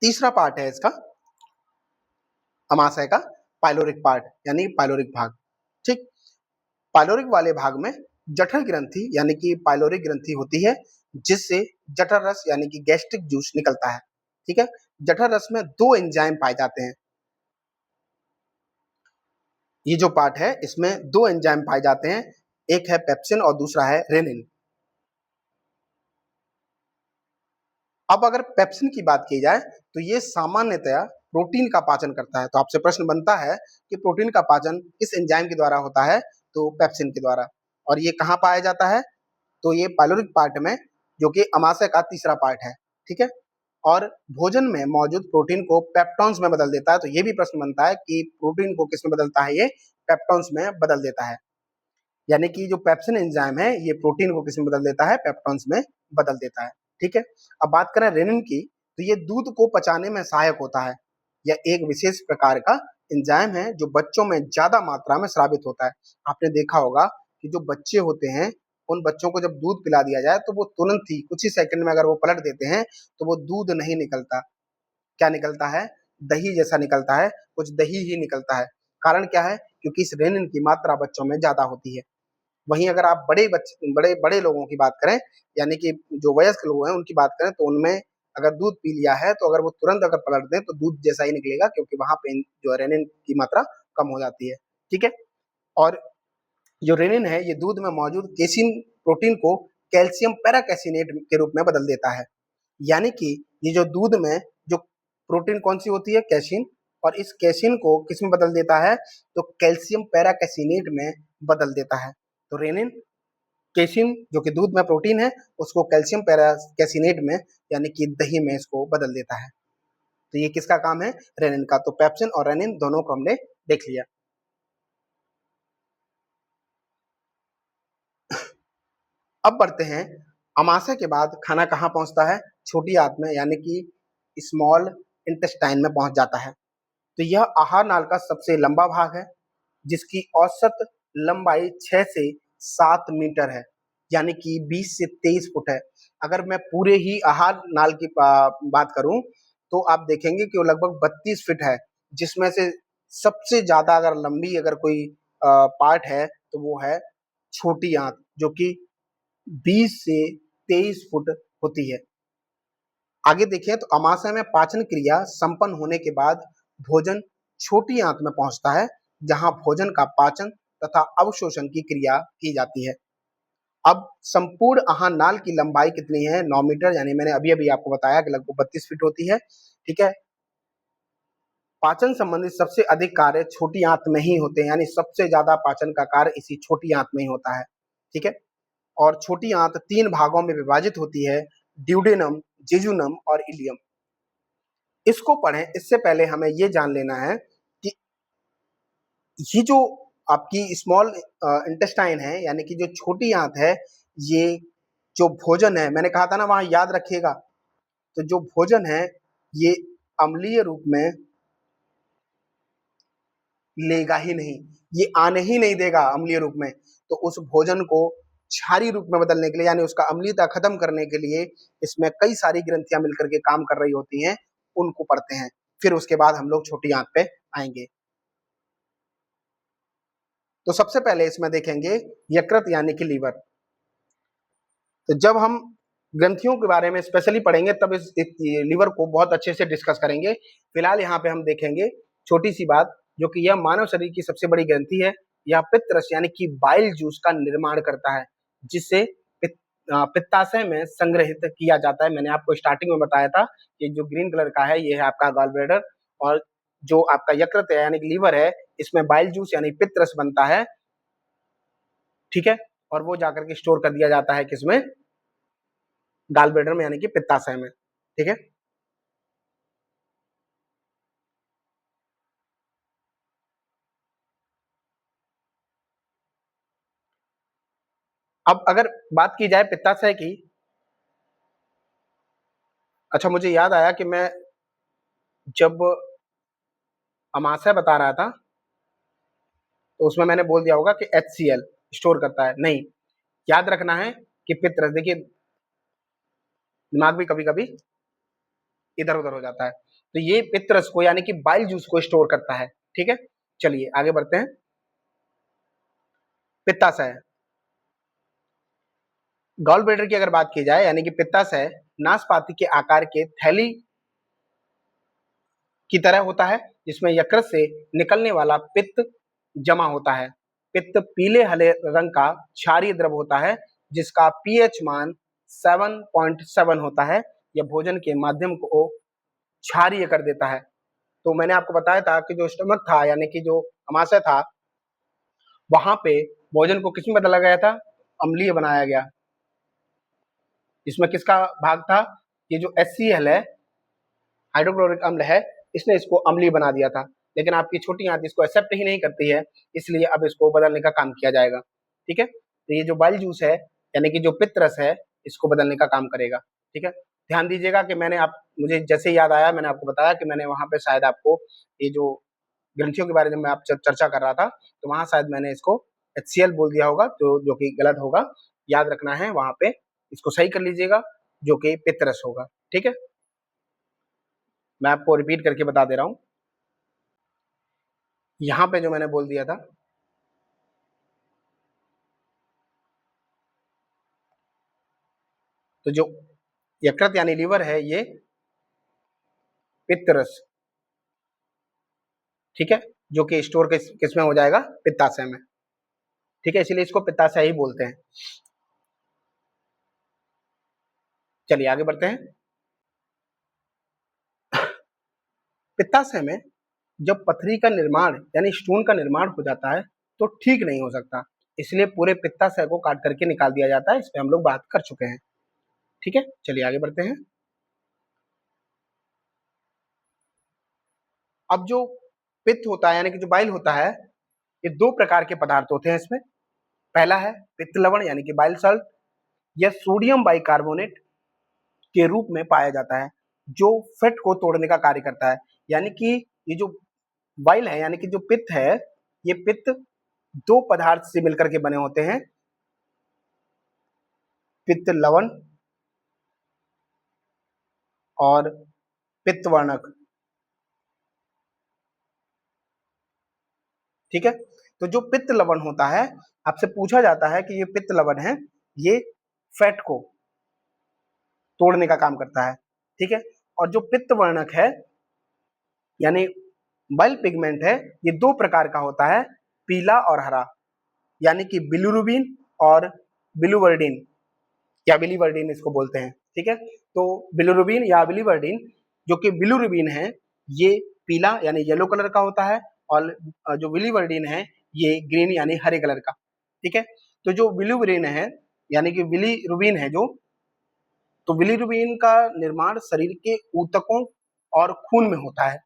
तीसरा पार्ट है इसका अमाशय का पाइलोरिक पार्ट यानी पाइलोरिक भाग, ठीक? पाइलोरिक वाले भाग में जठर ग्रंथि यानी कि पाइलोरिक ग्रंथि होती है जिससे जठर रस यानी कि गैस्ट्रिक जूस निकलता है, ठीक है? जठर रस में दो एंजाइम पाए जाते हैं। ये जो पार्ट है इसमें दो एंजाइम पाए जाते हैं, एक है पेप्सिन और दूसरा है रेनिन। अब अगर पेप्सिन की बात की जाए तो ये सामान्यतया प्रोटीन का पाचन करता है। तो आपसे प्रश्न बनता है कि प्रोटीन का पाचन किस एंजाइम के द्वारा होता है? तो पेप्सिन के द्वारा। और ये कहाँ पाया जाता है? तो ये पाइलोरिक पार्ट में, जो कि अमाशय का तीसरा पार्ट है, ठीक है? और भोजन में मौजूद प्रोटीन को पेप्टॉन्स में बदल देता है। तो ये भी प्रश्न बनता है कि प्रोटीन को किस में बदलता है? ये पेप्टॉन्स में बदल देता है। यानी कि जो पेप्सिन एंजाइम है ये प्रोटीन को किस में बदल देता है? पेप्टॉन्स में बदल देता है, ठीक है? अब बात करें रेनिन की, तो ये दूध को पचाने में सहायक होता है। यह एक विशेष प्रकार का एंजाइम है जो बच्चों में ज्यादा मात्रा में स्रावित होता है। आपने देखा होगा कि जो बच्चे होते हैं उन बच्चों को जब दूध पिला दिया जाए तो वो तुरंत ही कुछ ही सेकंड में अगर वो पलट देते हैं तो वो दूध नहीं निकलता, क्या निकलता है? दही जैसा निकलता है, कुछ दही ही निकलता है। कारण क्या है? क्योंकि इस रेनिन की मात्रा बच्चों में ज्यादा होती है। वहीं अगर आप बड़े बड़े लोगों की बात करें यानी कि जो वयस्क लोग हैं उनकी बात करें तो उनमें अगर दूध पी लिया है तो अगर वो तुरंत अगर पलट दें तो दूध जैसा ही निकलेगा क्योंकि वहां पे जो रेनिन की मात्रा कम हो जाती है, ठीक है? और जो रेनिन है ये दूध में मौजूद केसिन प्रोटीन को कैल्शियम पैराकैसिनेट के रूप में बदल देता है। यानी कि ये जो दूध में जो प्रोटीन कौन सी होती है? कैसिन। और इस कैसिन को किस में बदल देता है? तो कैल्शियम पैराकैसिनेट में बदल देता है। तो रेनिन केसिन जो कि दूध में प्रोटीन है उसको कैल्शियम पैराकैसिनेट में यानी कि दही में इसको बदल देता है। तो ये किसका काम है? रेनिन का। तो पेप्सिन और रेनिन दोनों को हमने देख लिया। अब बढ़ते हैं, अमाशय के बाद खाना कहाँ पहुंचता है? छोटी आंत में यानी कि स्मॉल इंटेस्टाइन में पहुंच जाता है। तो यह आहार नाल का सबसे लंबा भाग है जिसकी औसत लंबाई 6 से 7 मीटर है यानी कि 20 से 23 फुट है। अगर मैं पूरे ही आहार नाल की बात करूं तो आप देखेंगे कि वो लगभग 32 फीट है, जिसमें से सबसे ज्यादा अगर लंबी अगर कोई पार्ट है तो वो है छोटी आंत जो कि 20 से 23 फुट होती है। आगे देखें तो अमाशय में पाचन क्रिया संपन्न होने के बाद भोजन छोटी आंत में पहुंचता है जहां भोजन का पाचन तथा अवशोषण की क्रिया की जाती है। अब संपूर्ण आहार नाल की लंबाई कितनी है? 9 मीटर, यानी मैंने अभी अभी आपको बताया कि लगभग 32 फीट होती है, ठीक है? पाचन संबंधित सबसे अधिक कार्य छोटी आंत में ही होते हैं, यानी सबसे ज्यादा पाचन का कार्य इसी छोटी आंत में ही होता है, ठीक है? और छोटी आंत 3 भागों में विभाजित होती है, ड्यूडेनम, जेजुनम और इलियम। इसको पढ़ें इससे पहले हमें ये जान लेना है कि ये जो आपकी स्मॉल इंटेस्टाइन है यानी कि जो छोटी आंत है, ये जो भोजन है मैंने कहा था ना वहां याद रखिएगा, तो जो भोजन है ये अम्लीय रूप में लेगा ही नहीं, ये आने ही नहीं देगा अम्लीय रूप में। तो उस भोजन को क्षारीय रूप में बदलने के लिए यानी उसका अम्लीयता खत्म करने के लिए इसमें कई सारी ग्रंथियां मिलकर के काम कर रही होती हैं, उनको पढ़ते हैं। फिर उसके बाद हम लोग छोटी आंत पे आएंगे। तो सबसे पहले इसमें देखेंगे यकृत यानी कि लीवर। तो जब हम ग्रंथियों के बारे में स्पेशली पढ़ेंगे तब इस लीवर को बहुत अच्छे से डिस्कस करेंगे। फिलहाल यहाँ पे हम देखेंगे छोटी सी बात, जो कि यह मानव शरीर की सबसे बड़ी ग्रंथि है। यह पित्तरस यानी कि बाइल जूस का निर्माण करता है जिससे पित्ताशय में संग्रहित किया जाता है। मैंने आपको स्टार्टिंग में बताया था कि जो ग्रीन कलर का है ये है आपका गॉल ब्लैडर, और जो आपका यकृत है यानी कि लीवर है इसमें बाइल जूस यानी पित्तरस बनता है, ठीक है? और वो जाकर के स्टोर कर दिया जाता है किसमें? गॉल ब्लैडर में यानी कि पित्ताशय में, ठीक है? अब अगर बात की जाए पित्ताशय की, अच्छा मुझे याद आया कि मैं जब अमाशय बता रहा था तो उसमें मैंने बोल दिया होगा कि HCl स्टोर करता है, नहीं, याद रखना है कि पित्तरस, देखिए दिमाग भी कभी कभी इधर उधर हो जाता है, तो ये पित्तरस को यानी कि बाइल जूस को स्टोर करता है। ठीक है, चलिए आगे बढ़ते हैं। पित्ताशय, गॉल ब्लैडर की अगर बात की जाए यानी कि पित्ताशय नाशपाती के आकार के थैली की तरह होता है, जिसमें यकृत से निकलने वाला पित्त जमा होता है। पित्त पीले हरे रंग का क्षारीय द्रव होता है, जिसका पीएच मान 7.7 होता है। यह भोजन के माध्यम को क्षारीय कर देता है। तो मैंने आपको बताया था कि जो स्टमक था यानी कि जो अमाशय था, वहां पे भोजन को किसमें बदला गया था? अम्लीय बनाया गया। इसमें किसका भाग था? ये जो HCl है, हाइड्रोक्लोरिक अम्ल है, इसने इसको अम्लीय बना दिया था, लेकिन आपकी छोटी आंत इसको एक्सेप्ट ही नहीं करती है, इसलिए अब इसको बदलने का काम किया जाएगा। ठीक है, तो ये जो बाइल जूस है यानी कि जो पित्त रस है, इसको बदलने का काम करेगा। ठीक है, ध्यान दीजिएगा कि मैंने आप मुझे जैसे याद आया मैंने आपको बताया कि मैंने वहां पे शायद आपको ये जो ग्रंथियों के बारे में मैं आप चर्चा कर रहा था, तो वहां शायद मैंने इसको HCl बोल दिया होगा, जो कि गलत होगा। याद रखना है वहां पे, इसको सही कर लीजिएगा, जो कि पित्त रस होगा। ठीक है, मैं आपको रिपीट करके बता दे रहा हूं। यहां पे जो मैंने बोल दिया था, तो जो यकृत यानी लीवर है, ये पित्त रस, ठीक है, जो कि स्टोर किस में हो जाएगा? पित्ताशय में। ठीक है, इसीलिए इसको पित्ताशय ही बोलते हैं। चलिए आगे बढ़ते हैं। पित्ताशय में जब पथरी का निर्माण यानी स्टोन का निर्माण हो जाता है तो ठीक नहीं हो सकता, इसलिए पूरे पित्ताशय को काट करके निकाल दिया जाता है। इस पे हम लोग बात कर चुके हैं। ठीक है, चलिए आगे बढ़ते हैं। अब जो पित्त होता है यानी कि जो बाइल होता है, ये दो प्रकार के पदार्थ होते हैं इसमें। पहला है पित्त लवण यानी कि बाइल सॉल्ट, यह सोडियम बाइकार्बोनेट के रूप में पाया जाता है, जो फैट को तोड़ने का कार्य करता है। यानी कि ये जो बाइल है यानी कि जो पित्त है, ये पित्त दो पदार्थ से मिलकर के बने होते हैं, पित्त लवण और पित्त वर्णक। ठीक है, तो जो पित्त लवण होता है, आपसे पूछा जाता है कि ये पित्त लवण है, ये फैट को तोड़ने का काम करता है। ठीक है, और जो पित्त वर्णक है यानी बाइल पिगमेंट है, ये दो प्रकार का होता है, पीला और हरा, यानी कि बिलिरुबिन और बिलुवर्डिन या बिलीवर्डिन इसको बोलते हैं। ठीक है, तो बिलिरुबिन या बिलीवर्डिन, जो कि बिलिरुबिन है, ये पीला यानी येलो कलर का होता है, और जो बिलीवर्डिन है ये ग्रीन यानी हरे कलर का। ठीक है, तो जो बिलिरुबिन है यानी कि बिलीरुबिन है जो, तो बिलीरुबिन का निर्माण शरीर के ऊतकों और खून में होता है।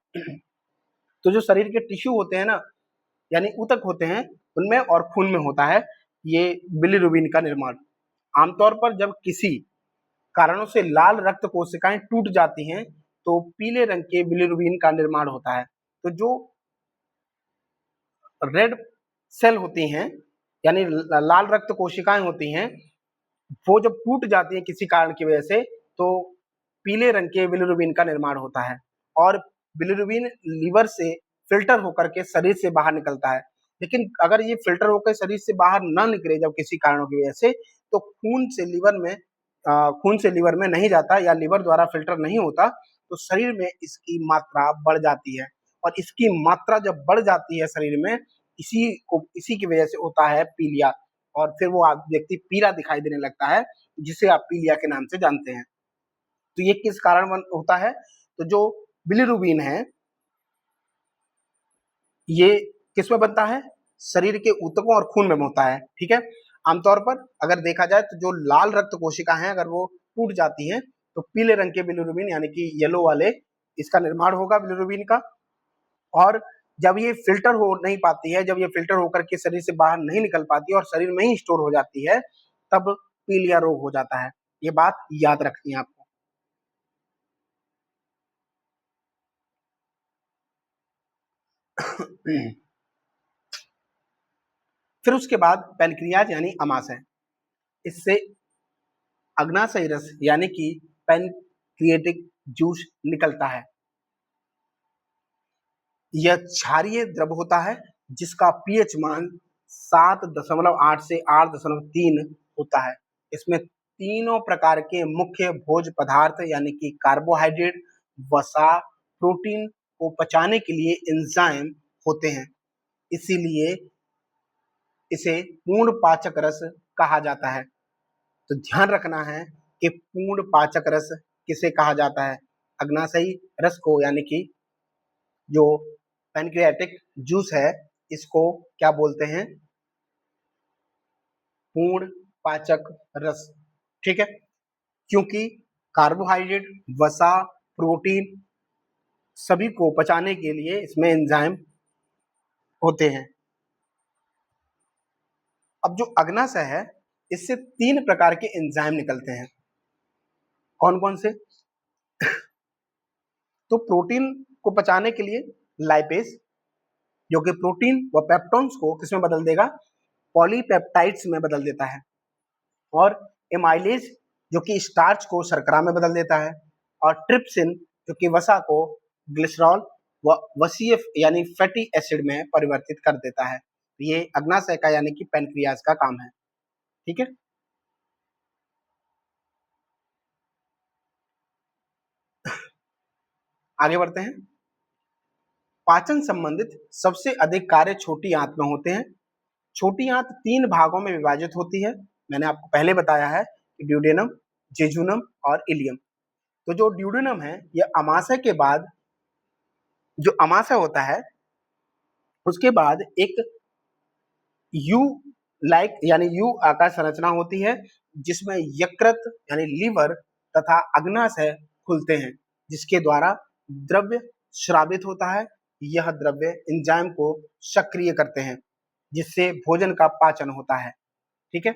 तो जो शरीर के टिश्यू होते हैं ना, यानी ऊतक होते हैं, उनमें और खून में होता है ये बिलिरुबिन का निर्माण। आमतौर पर जब किसी कारणों से लाल रक्त कोशिकाएं टूट जाती हैं, तो पीले रंग के बिलिरुबिन का निर्माण होता है। तो जो रेड सेल होती हैं यानी लाल रक्त कोशिकाएं होती हैं, वो जब टूट जाती हैं किसी कारण की वजह से, तो पीले रंग के बिलिरुबिन का निर्माण होता है, और बिलिरुबिन लीवर से फिल्टर होकर के शरीर से बाहर निकलता है। लेकिन अगर ये फिल्टर होकर शरीर से बाहर ना निकले जब किसी कारणों की वजह से, तो खून से लीवर में नहीं जाता या लीवर द्वारा फिल्टर नहीं होता, तो शरीर में इसकी मात्रा बढ़ जाती है, और इसकी मात्रा जब बढ़ जाती है शरीर में, इसी की वजह से होता है पीलिया, और फिर वो व्यक्ति पीला दिखाई देने लगता है, जिसे आप पीलिया के नाम से जानते हैं। तो ये किस कारण होता है? तो जो बिलिरुबिन है, ये किसमें बनता है? शरीर के ऊतकों और खून में होता है। ठीक है, आमतौर पर अगर देखा जाए तो जो लाल रक्त कोशिका है, अगर वो टूट जाती हैं, तो पीले रंग के बिलिरुबिन यानी कि येलो वाले, इसका निर्माण होगा बिलिरुबिन का। और जब ये फिल्टर हो नहीं पाती है, जब ये फिल्टर होकर के शरीर से बाहर नहीं निकल पाती है और शरीर में ही स्टोर हो जाती है, तब पीलिया रोग हो जाता है। ये बात याद रखनी है आपको। फिर उसके बाद पैनक्रियाज यानी अमाशय, इससे अग्नाशयी रस यानी कि पैनक्रिएटिक जूस निकलता है। यह क्षारीय द्रव होता है जिसका पीएच मान 7.8 से 8.3 होता है। इसमें तीनों प्रकार के मुख्य भोज्य पदार्थ यानी कि कार्बोहाइड्रेट, वसा, प्रोटीन को पचाने के लिए एंजाइम होते हैं, इसीलिए इसे पूर्ण पाचक रस कहा जाता है। तो ध्यान रखना है कि पूर्ण पाचक रस किसे कहा जाता है? अग्नाशयी रस को, यानी कि जो पैनक्रियाटिक जूस है इसको क्या बोलते हैं? पूर्ण पाचक रस। ठीक है, क्योंकि कार्बोहाइड्रेट, वसा, प्रोटीन सभी को पचाने के लिए इसमें एंजाइम होते हैं। अब जो अग्नाशय है इससे 3 प्रकार के एंजाइम निकलते हैं। कौन कौन से? तो प्रोटीन को पचाने के लिए लाइपेज, जो कि प्रोटीन व पेप्टोन्स को किसमें बदल देगा? पॉलीपेप्टाइड्स में बदल देता है। और एमाइलेज, जो कि स्टार्च को शर्करा में बदल देता है। और ट्रिप्सिन, जो कि वसा को ग्लिसरॉल व वसीएफ यानी फैटी एसिड में परिवर्तित कर देता है। ये अग्नाशय का यानी कि पैनक्रियाज का काम है। ठीक है, आगे बढ़ते हैं। पाचन संबंधित सबसे अधिक कार्य छोटी आंत में होते हैं। छोटी आंत 3 भागों में विभाजित होती है। मैंने आपको पहले बताया है कि ड्यूडेनम, जेजुनम और इलियम। तो जो ड्यूडेनम है यह अमाशय के बाद, जो अमाशय होता है उसके बाद एक यू लाइक यानी यू आकार संरचना होती है जिसमें यकृत यानी लीवर तथा अग्नाशय खुलते हैं, जिसके द्वारा द्रव्य स्रावित होता है। यह द्रव्य एंजाइम को सक्रिय करते हैं जिससे भोजन का पाचन होता है। ठीक है,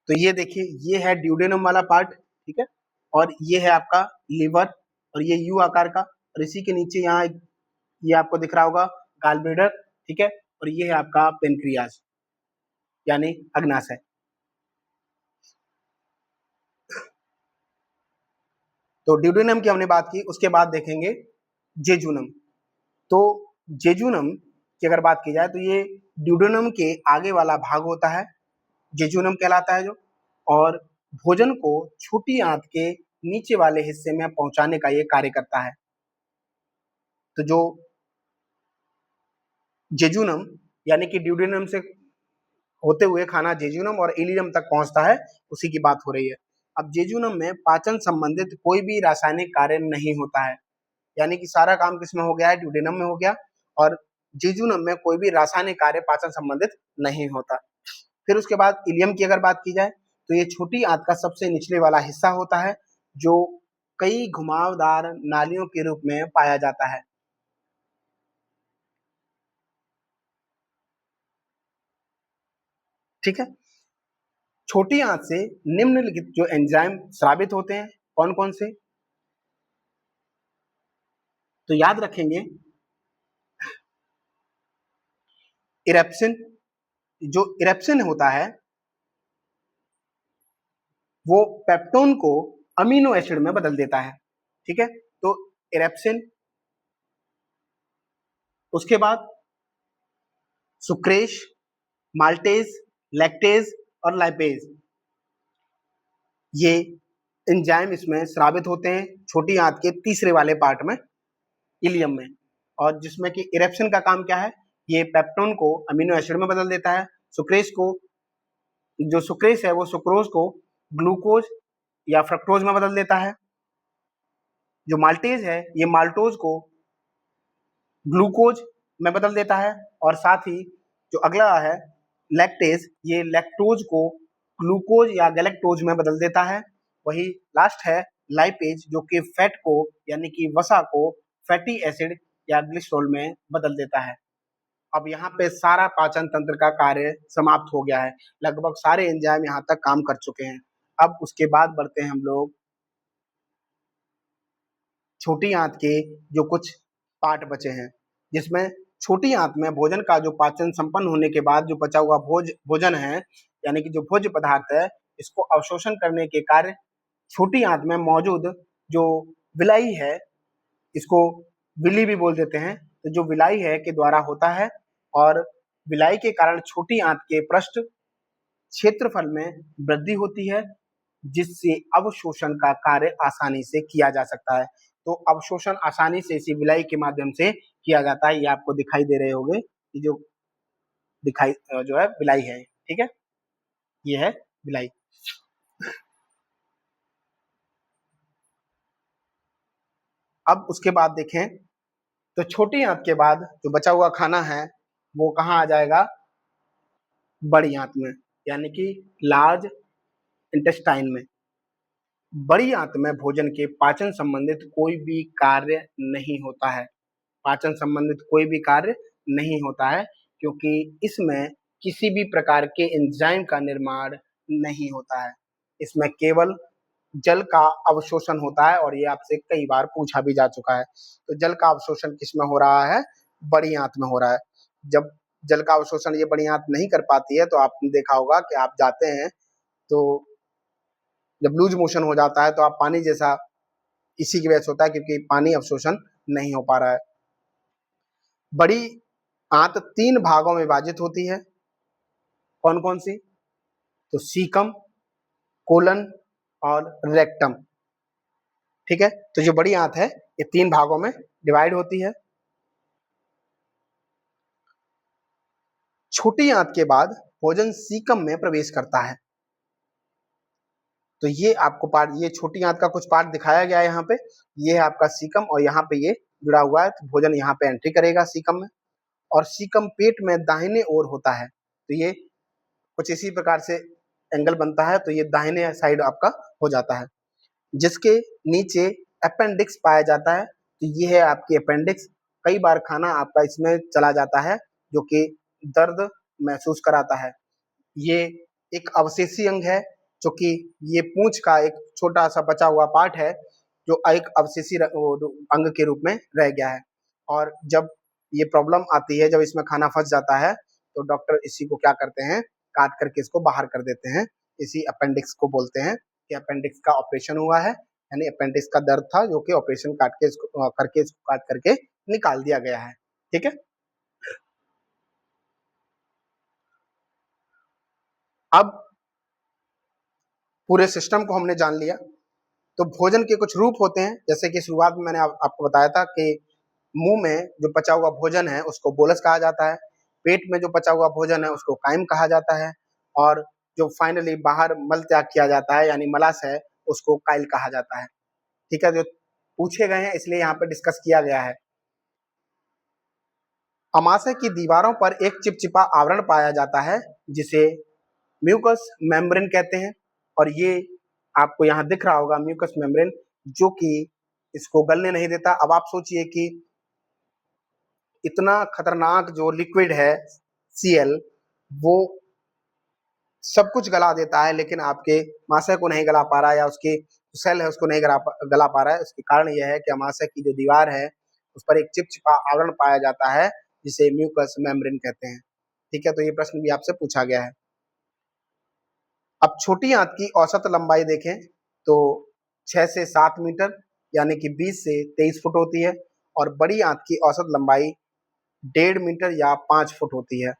तो ये देखिए, ये है ड्यूडेनम वाला पार्ट। ठीक है, और ये है आपका लीवर, और ये यू आकार का, और इसी के नीचे यहाँ ये आपको दिख रहा होगा गॉलब्लैडर। ठीक है, और ये है आपका पेनक्रियाज यानी अग्नाशय। तो ड्यूडेनम की हमने बात की, उसके बाद देखेंगे जेजुनम। तो जेजुनम की अगर बात की जाए तो ये ड्यूडेनम के आगे वाला भाग होता है, जेजुनम कहलाता है जो, और भोजन को छोटी आंत के नीचे वाले हिस्से में पहुंचाने का ये कार्य करता है। तो जो जेजुनम यानी कि ड्यूडेनम से होते हुए खाना जेजुनम और इलियम तक पहुंचता है, उसी की बात हो रही है। अब जेजुनम में पाचन संबंधित कोई भी रासायनिक कार्य नहीं होता है, यानी कि सारा काम किसमें हो गया है? ड्यूडेनम में हो गया, और जेजुनम में कोई भी रासायनिक कार्य पाचन संबंधित नहीं होता। फिर उसके बाद इलियम की अगर बात की जाए तो ये छोटी आंत का सबसे निचले वाला हिस्सा होता है जो कई घुमावदार नालियों के रूप में पाया जाता है। ठीक है, छोटी आंत से निम्नलिखित जो एंजाइम स्रावित होते हैं, कौन कौन से? तो याद रखेंगे, इरेप्सिन, जो इरेप्सिन होता है वो पेप्टोन को अमीनो एसिड में बदल देता है। ठीक है, तो इरेप्सिन, उसके बाद सुक्रेश, माल्टेज, लैक्टेज और लाइपेज, ये एंजाइम इसमें स्रावित होते हैं छोटी आंत के तीसरे वाले पार्ट में, इलियम में। और जिसमें कि इरेप्सिन का काम क्या है? ये पेप्टोन को अमीनो एसिड में बदल देता है। सुक्रेश को, जो सुक्रेश है वो सुक्रोज को ग्लूकोज या फ्रक्टोज में बदल देता है। जो माल्टेज है ये माल्टोज को ग्लूकोज में बदल देता है। और साथ ही जो अगला है लैक्टेज, ये लैक्टोज को ग्लूकोज या गैलेक्टोज में बदल देता है। वही लास्ट है लाइपेज, जो कि फैट को यानी कि वसा को फैटी एसिड या ग्लिसरॉल में बदल देता है। अब यहाँ पे सारा पाचन तंत्र का कार्य समाप्त हो गया है, लगभग सारे एंजाइम यहाँ तक काम कर चुके हैं। अब उसके बाद बढ़ते हैं हम लोग छोटी आंत के जो कुछ पार्ट बचे हैं, जिसमें छोटी आंत में भोजन का जो पाचन संपन्न होने के बाद जो बचा हुआ भोजन है, यानी कि जो भोज्य पदार्थ है, इसको अवशोषण करने के कार्य छोटी आंत में मौजूद जो विलाई है, इसको विली भी बोल देते हैं, तो जो विलाई है के द्वारा होता है। और विलाई के कारण छोटी आंत के पृष्ठ क्षेत्रफल में वृद्धि होती है, जिससे अवशोषण का कार्य आसानी से किया जा सकता है। तो अवशोषण आसानी से इसी विलाई के माध्यम से किया जाता है। ये आपको दिखाई दे रहे होंगे, ये जो दिखाई जो है विलाई है, ठीक है, ये है विलाई। अब उसके बाद देखें तो छोटी आंत के बाद जो बचा हुआ खाना है वो कहाँ आ जाएगा, बड़ी आंत में, यानी कि लार्ज इंटेस्टाइन में। बड़ी आंत में भोजन के पाचन संबंधित कोई भी कार्य नहीं होता है, पाचन संबंधित कोई भी कार्य नहीं होता है, क्योंकि इसमें किसी भी प्रकार के एंजाइम का निर्माण नहीं होता है। इसमें केवल जल का अवशोषण होता है, और ये आपसे कई बार पूछा भी जा चुका है। तो जल का अवशोषण किसमें हो रहा है, बड़ी आंत में हो रहा है। जब जल का अवशोषण ये बड़ी आंत नहीं कर पाती है, तो आपने देखा होगा कि आप जाते हैं तो जब लूज मोशन हो जाता है तो आप पानी जैसा, इसी की वजह से होता है क्योंकि पानी अवशोषण नहीं हो पा रहा है। बड़ी आंत 3 भागों में विभाजित होती है, कौन कौन सी, तो सीकम, कोलन और रेक्टम, ठीक है। तो जो बड़ी आंत है ये 3 भागों में डिवाइड होती है। छोटी आंत के बाद भोजन सीकम में प्रवेश करता है। तो ये आपको पार्ट, ये छोटी आंत का कुछ पार्ट दिखाया गया है यहाँ पे, ये है आपका सीकम, और यहाँ पे ये जुड़ा हुआ है। तो भोजन यहाँ पे एंट्री करेगा सीकम में, और सीकम पेट में दाहिने ओर होता है। तो ये कुछ इसी प्रकार से एंगल बनता है, तो ये दाहिने साइड आपका हो जाता है, जिसके नीचे अपेंडिक्स पाया जाता है। तो ये है आपकी अपेंडिक्स। कई बार खाना आपका इसमें चला जाता है, जो कि दर्द महसूस कराता है। ये एक अवशेषी अंग है, जो कि ये पूंछ का एक छोटा सा बचा हुआ पार्ट है, जो एक अवशेषी अंग के रूप में रह गया है। और जब ये प्रॉब्लम आती है, जब इसमें खाना फंस जाता है, तो डॉक्टर इसी को क्या करते हैं, काट करके इसको बाहर कर देते हैं। इसी अपेंडिक्स को बोलते हैं कि अपेंडिक्स का ऑपरेशन हुआ है, यानी अपेंडिक्स का दर्द था जो कि ऑपरेशन काट के इसको करके इसको काट करके निकाल दिया गया है, ठीक है। अब पूरे सिस्टम को हमने जान लिया। तो भोजन के कुछ रूप होते हैं, जैसे कि शुरुआत में मैंने आपको बताया था कि मुंह में जो पचा हुआ भोजन है उसको बोलस कहा जाता है, पेट में जो पचा हुआ भोजन है उसको काइम कहा जाता है, और जो फाइनली बाहर मल त्याग किया जाता है यानी मलाशय, उसको काइल कहा जाता है, ठीक है। जो पूछे गए हैं इसलिए यहाँ पे डिस्कस किया गया है। अमाशय की दीवारों पर एक चिपचिपा आवरण पाया जाता है, जिसे म्यूकस मेम्ब्रेन कहते हैं, और ये आपको यहाँ दिख रहा होगा म्यूकस मेम्ब्रेन, जो कि इसको गलने नहीं देता। अब आप सोचिए कि इतना खतरनाक जो लिक्विड है Cl, वो सब कुछ गला देता है, लेकिन आपके माशय को नहीं गला पा रहा है, या उसके सेल है उसको नहीं गला पा रहा है। उसके कारण यह है कि अमाशय की जो दीवार है उस पर एक चिपचिपा आवरण पाया जाता है, जिसे म्यूकस मेम्ब्रेन कहते हैं, ठीक है। तो ये प्रश्न भी आपसे पूछा गया है। अब छोटी आंत की औसत लंबाई देखें तो 6 से 7 मीटर, यानी कि 20 से 23 फुट होती है, और बड़ी आंत की औसत लंबाई 1.5 मीटर या 5 फुट होती है।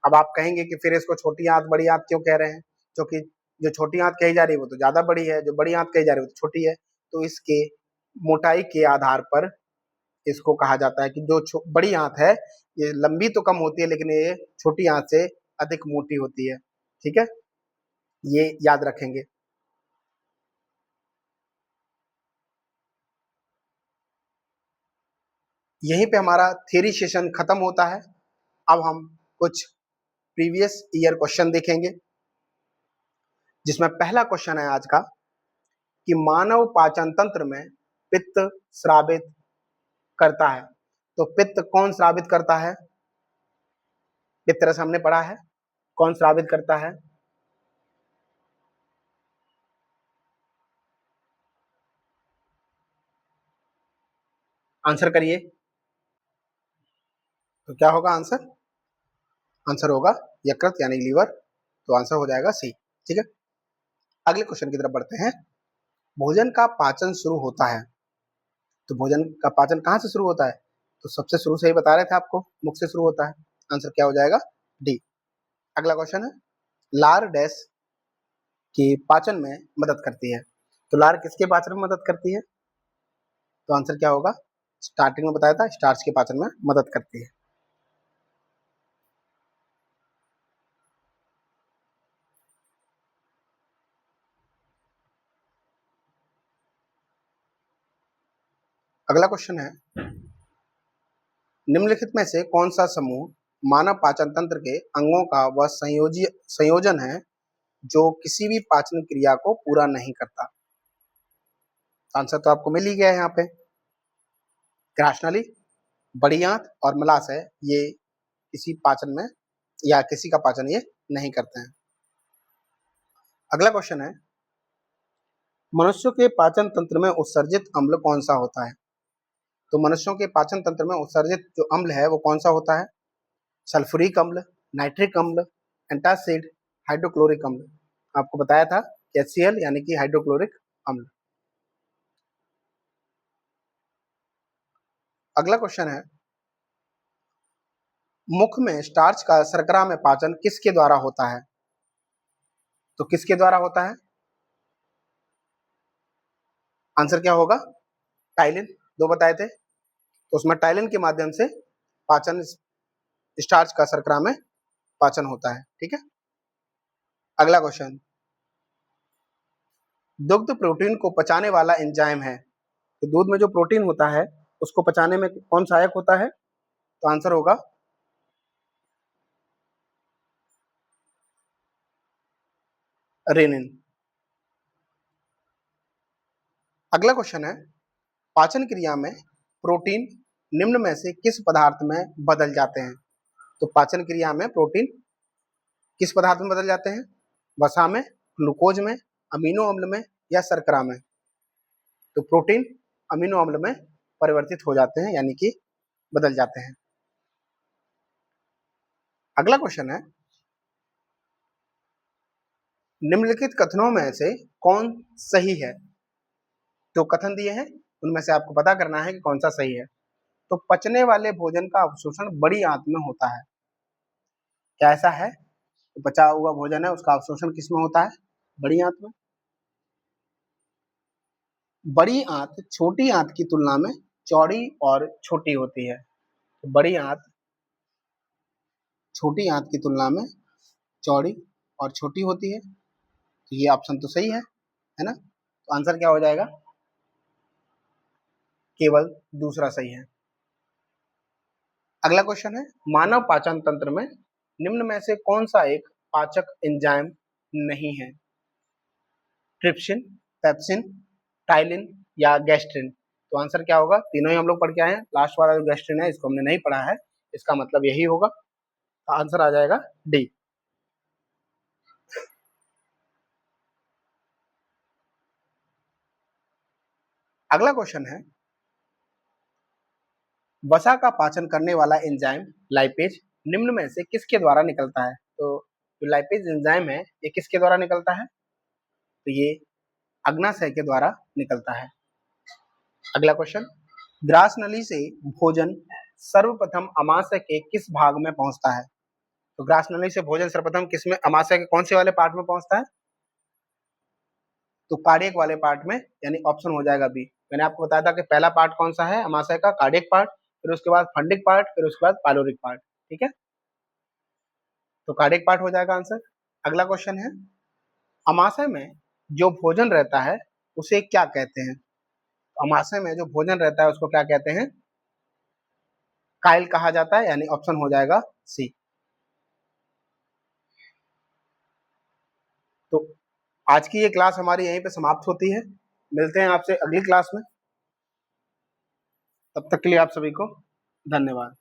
अब आप कहेंगे कि फिर इसको छोटी आंत बड़ी आंत क्यों कह रहे हैं, क्योंकि जो छोटी आंत कही जा रही है वो तो ज्यादा बड़ी है, जो बड़ी आंत कही जा रही है वो तो छोटी है। तो इसके मोटाई के आधार पर इसको कहा जाता है कि जो बड़ी आंत है ये लंबी तो कम होती है, लेकिन ये छोटी आंत से अधिक मोटी होती है, ठीक है, ये याद रखेंगे। यहीं पे हमारा थ्योरी सेशन खत्म होता है। अब हम कुछ प्रीवियस ईयर क्वेश्चन देखेंगे, जिसमें पहला क्वेश्चन है आज का कि मानव पाचन तंत्र में पित्त स्रावित करता है। तो पित्त कौन स्रावित करता है, इस तरह से हमने पढ़ा है। कौन स्रावित करता है? आंसर करिए। तो क्या होगा आंसर? आंसर होगा यकृत यानी लीवर। तो आंसर हो जाएगा सी। ठीक है, अगले क्वेश्चन की तरफ बढ़ते हैं। भोजन का पाचन शुरू होता है, तो भोजन का पाचन कहाँ से शुरू होता है? तो सबसे शुरू से ही बता रहे थे आपको, मुख से शुरू होता है। आंसर क्या हो जाएगा? डी। अगला क्वेश्चन है, लार डैश की पाचन में मदद करती है। तो लार किसके पाचन में मदद करती है? तो आंसर क्या होगा? स्टार्टिंग में बताया था, स्टार्च के पाचन में मदद करती है। अगला क्वेश्चन है, निम्नलिखित में से कौन सा समूह मानव पाचन तंत्र के अंगों का वह संयोजन है जो किसी भी पाचन क्रिया को पूरा नहीं करता? आंसर तो आपको मिल ही गया है यहाँ पे। ग्रासनली, बड़ी आंत और मलाशय ये किसी पाचन में या किसी का पाचन ये नहीं करते हैं। अगला क्वेश्चन है, मनुष्यों के पाचन तंत्र में उत्सर्जित अम्ल कौन सा होता है? तो मनुष्यों के पाचन तंत्र में उत्सर्जित जो अम्ल है वो कौन सा होता है? सल्फ्यूरिक अम्ल, नाइट्रिक अम्ल, एंटासिड, हाइड्रोक्लोरिक अम्ल। आपको बताया था HCl यानी कि हाइड्रोक्लोरिक अम्ल। अगला क्वेश्चन है, मुख में स्टार्च का शर्करा में पाचन किसके द्वारा होता है? तो किसके द्वारा होता है? आंसर क्या होगा? टाइलिन, दो बताए थे, तो उसमें टाइलिन के माध्यम से पाचन, स्टार्च का शर्करा में पाचन होता है। ठीक है, अगला क्वेश्चन, दुग्ध प्रोटीन को पचाने वाला एंजाइम है। तो दूध में जो प्रोटीन होता है उसको पचाने में कौन सहायक होता है? तो आंसर होगा रेनिन। अगला क्वेश्चन है, पाचन क्रिया में प्रोटीन निम्न में से किस पदार्थ में बदल जाते हैं? तो पाचन क्रिया में प्रोटीन किस पदार्थ में बदल जाते हैं? वसा में, ग्लूकोज में, अमीनो अम्ल में या शर्करा में? तो प्रोटीन अमीनो अम्ल में परिवर्तित हो जाते हैं यानी कि बदल जाते हैं। अगला क्वेश्चन है, निम्नलिखित कथनों में से कौन सही है? जो कथन दिए हैं उनमें से आपको पता करना है कि कौन सा सही है। तो पचने वाले भोजन का अवशोषण बड़ी आंत में होता है। क्या ऐसा है? तो पचा हुआ भोजन है उसका अवशोषण किसमें होता है? बड़ी आंत में। बड़ी आंत छोटी आंत की तुलना में चौड़ी और छोटी होती है। तो बड़ी आंत छोटी आंत की तुलना में चौड़ी और छोटी होती है। तो ये ऑप्शन तो सही है ना? तो आंसर क्या हो जाएगा? केवल दूसरा सही है। अगला क्वेश्चन है, मानव पाचन तंत्र में निम्न में से कौन सा एक पाचक एंजाइम नहीं है? ट्रिप्सिन, पेप्सिन, टाइलिन या गैस्ट्रिन? तो आंसर क्या होगा? तीनों ही हम लोग पढ़ के आए हैं। लास्ट वाला जो गैस्ट्रिन है इसको हमने नहीं पढ़ा है, इसका मतलब यही होगा। तो आंसर आ जाएगा डी। अगला क्वेश्चन है, वसा का पाचन करने वाला एंजाइम लाइपेज निम्न में से किसके द्वारा निकलता है? तो जो लाइपेज एंजाइम है ये किसके द्वारा निकलता है? तो ये अग्नाशय के द्वारा निकलता है। अगला क्वेश्चन, ग्रास नली से भोजन सर्वप्रथम अमाशय के किस भाग में पहुंचता है? तो ग्रास नली से भोजन सर्वप्रथम किस में, अमाशय के कौन से वाले पार्ट में पहुंचता है? तो कार्डियक वाले पार्ट में, यानी ऑप्शन हो जाएगा बी। मैंने आपको बताया था कि पहला पार्ट कौन सा है अमाशय का? कार्डियक पार्ट, फिर उसके बाद फंडिक पार्ट, फिर उसके बाद पाइलोरिक पार्ट। ठीक है, तो कार्डियक पार्ट हो जाएगा आंसर। अगला क्वेश्चन है, अमाशय में जो भोजन रहता है उसे क्या कहते हैं? अमाशय में जो भोजन रहता है उसको क्या कहते हैं? काइल कहा जाता है, यानी ऑप्शन हो जाएगा सी। तो आज की ये क्लास हमारी यहीं पे समाप्त होती है। मिलते हैं आपसे अगली क्लास में। तब तक के लिए आप सभी को धन्यवाद।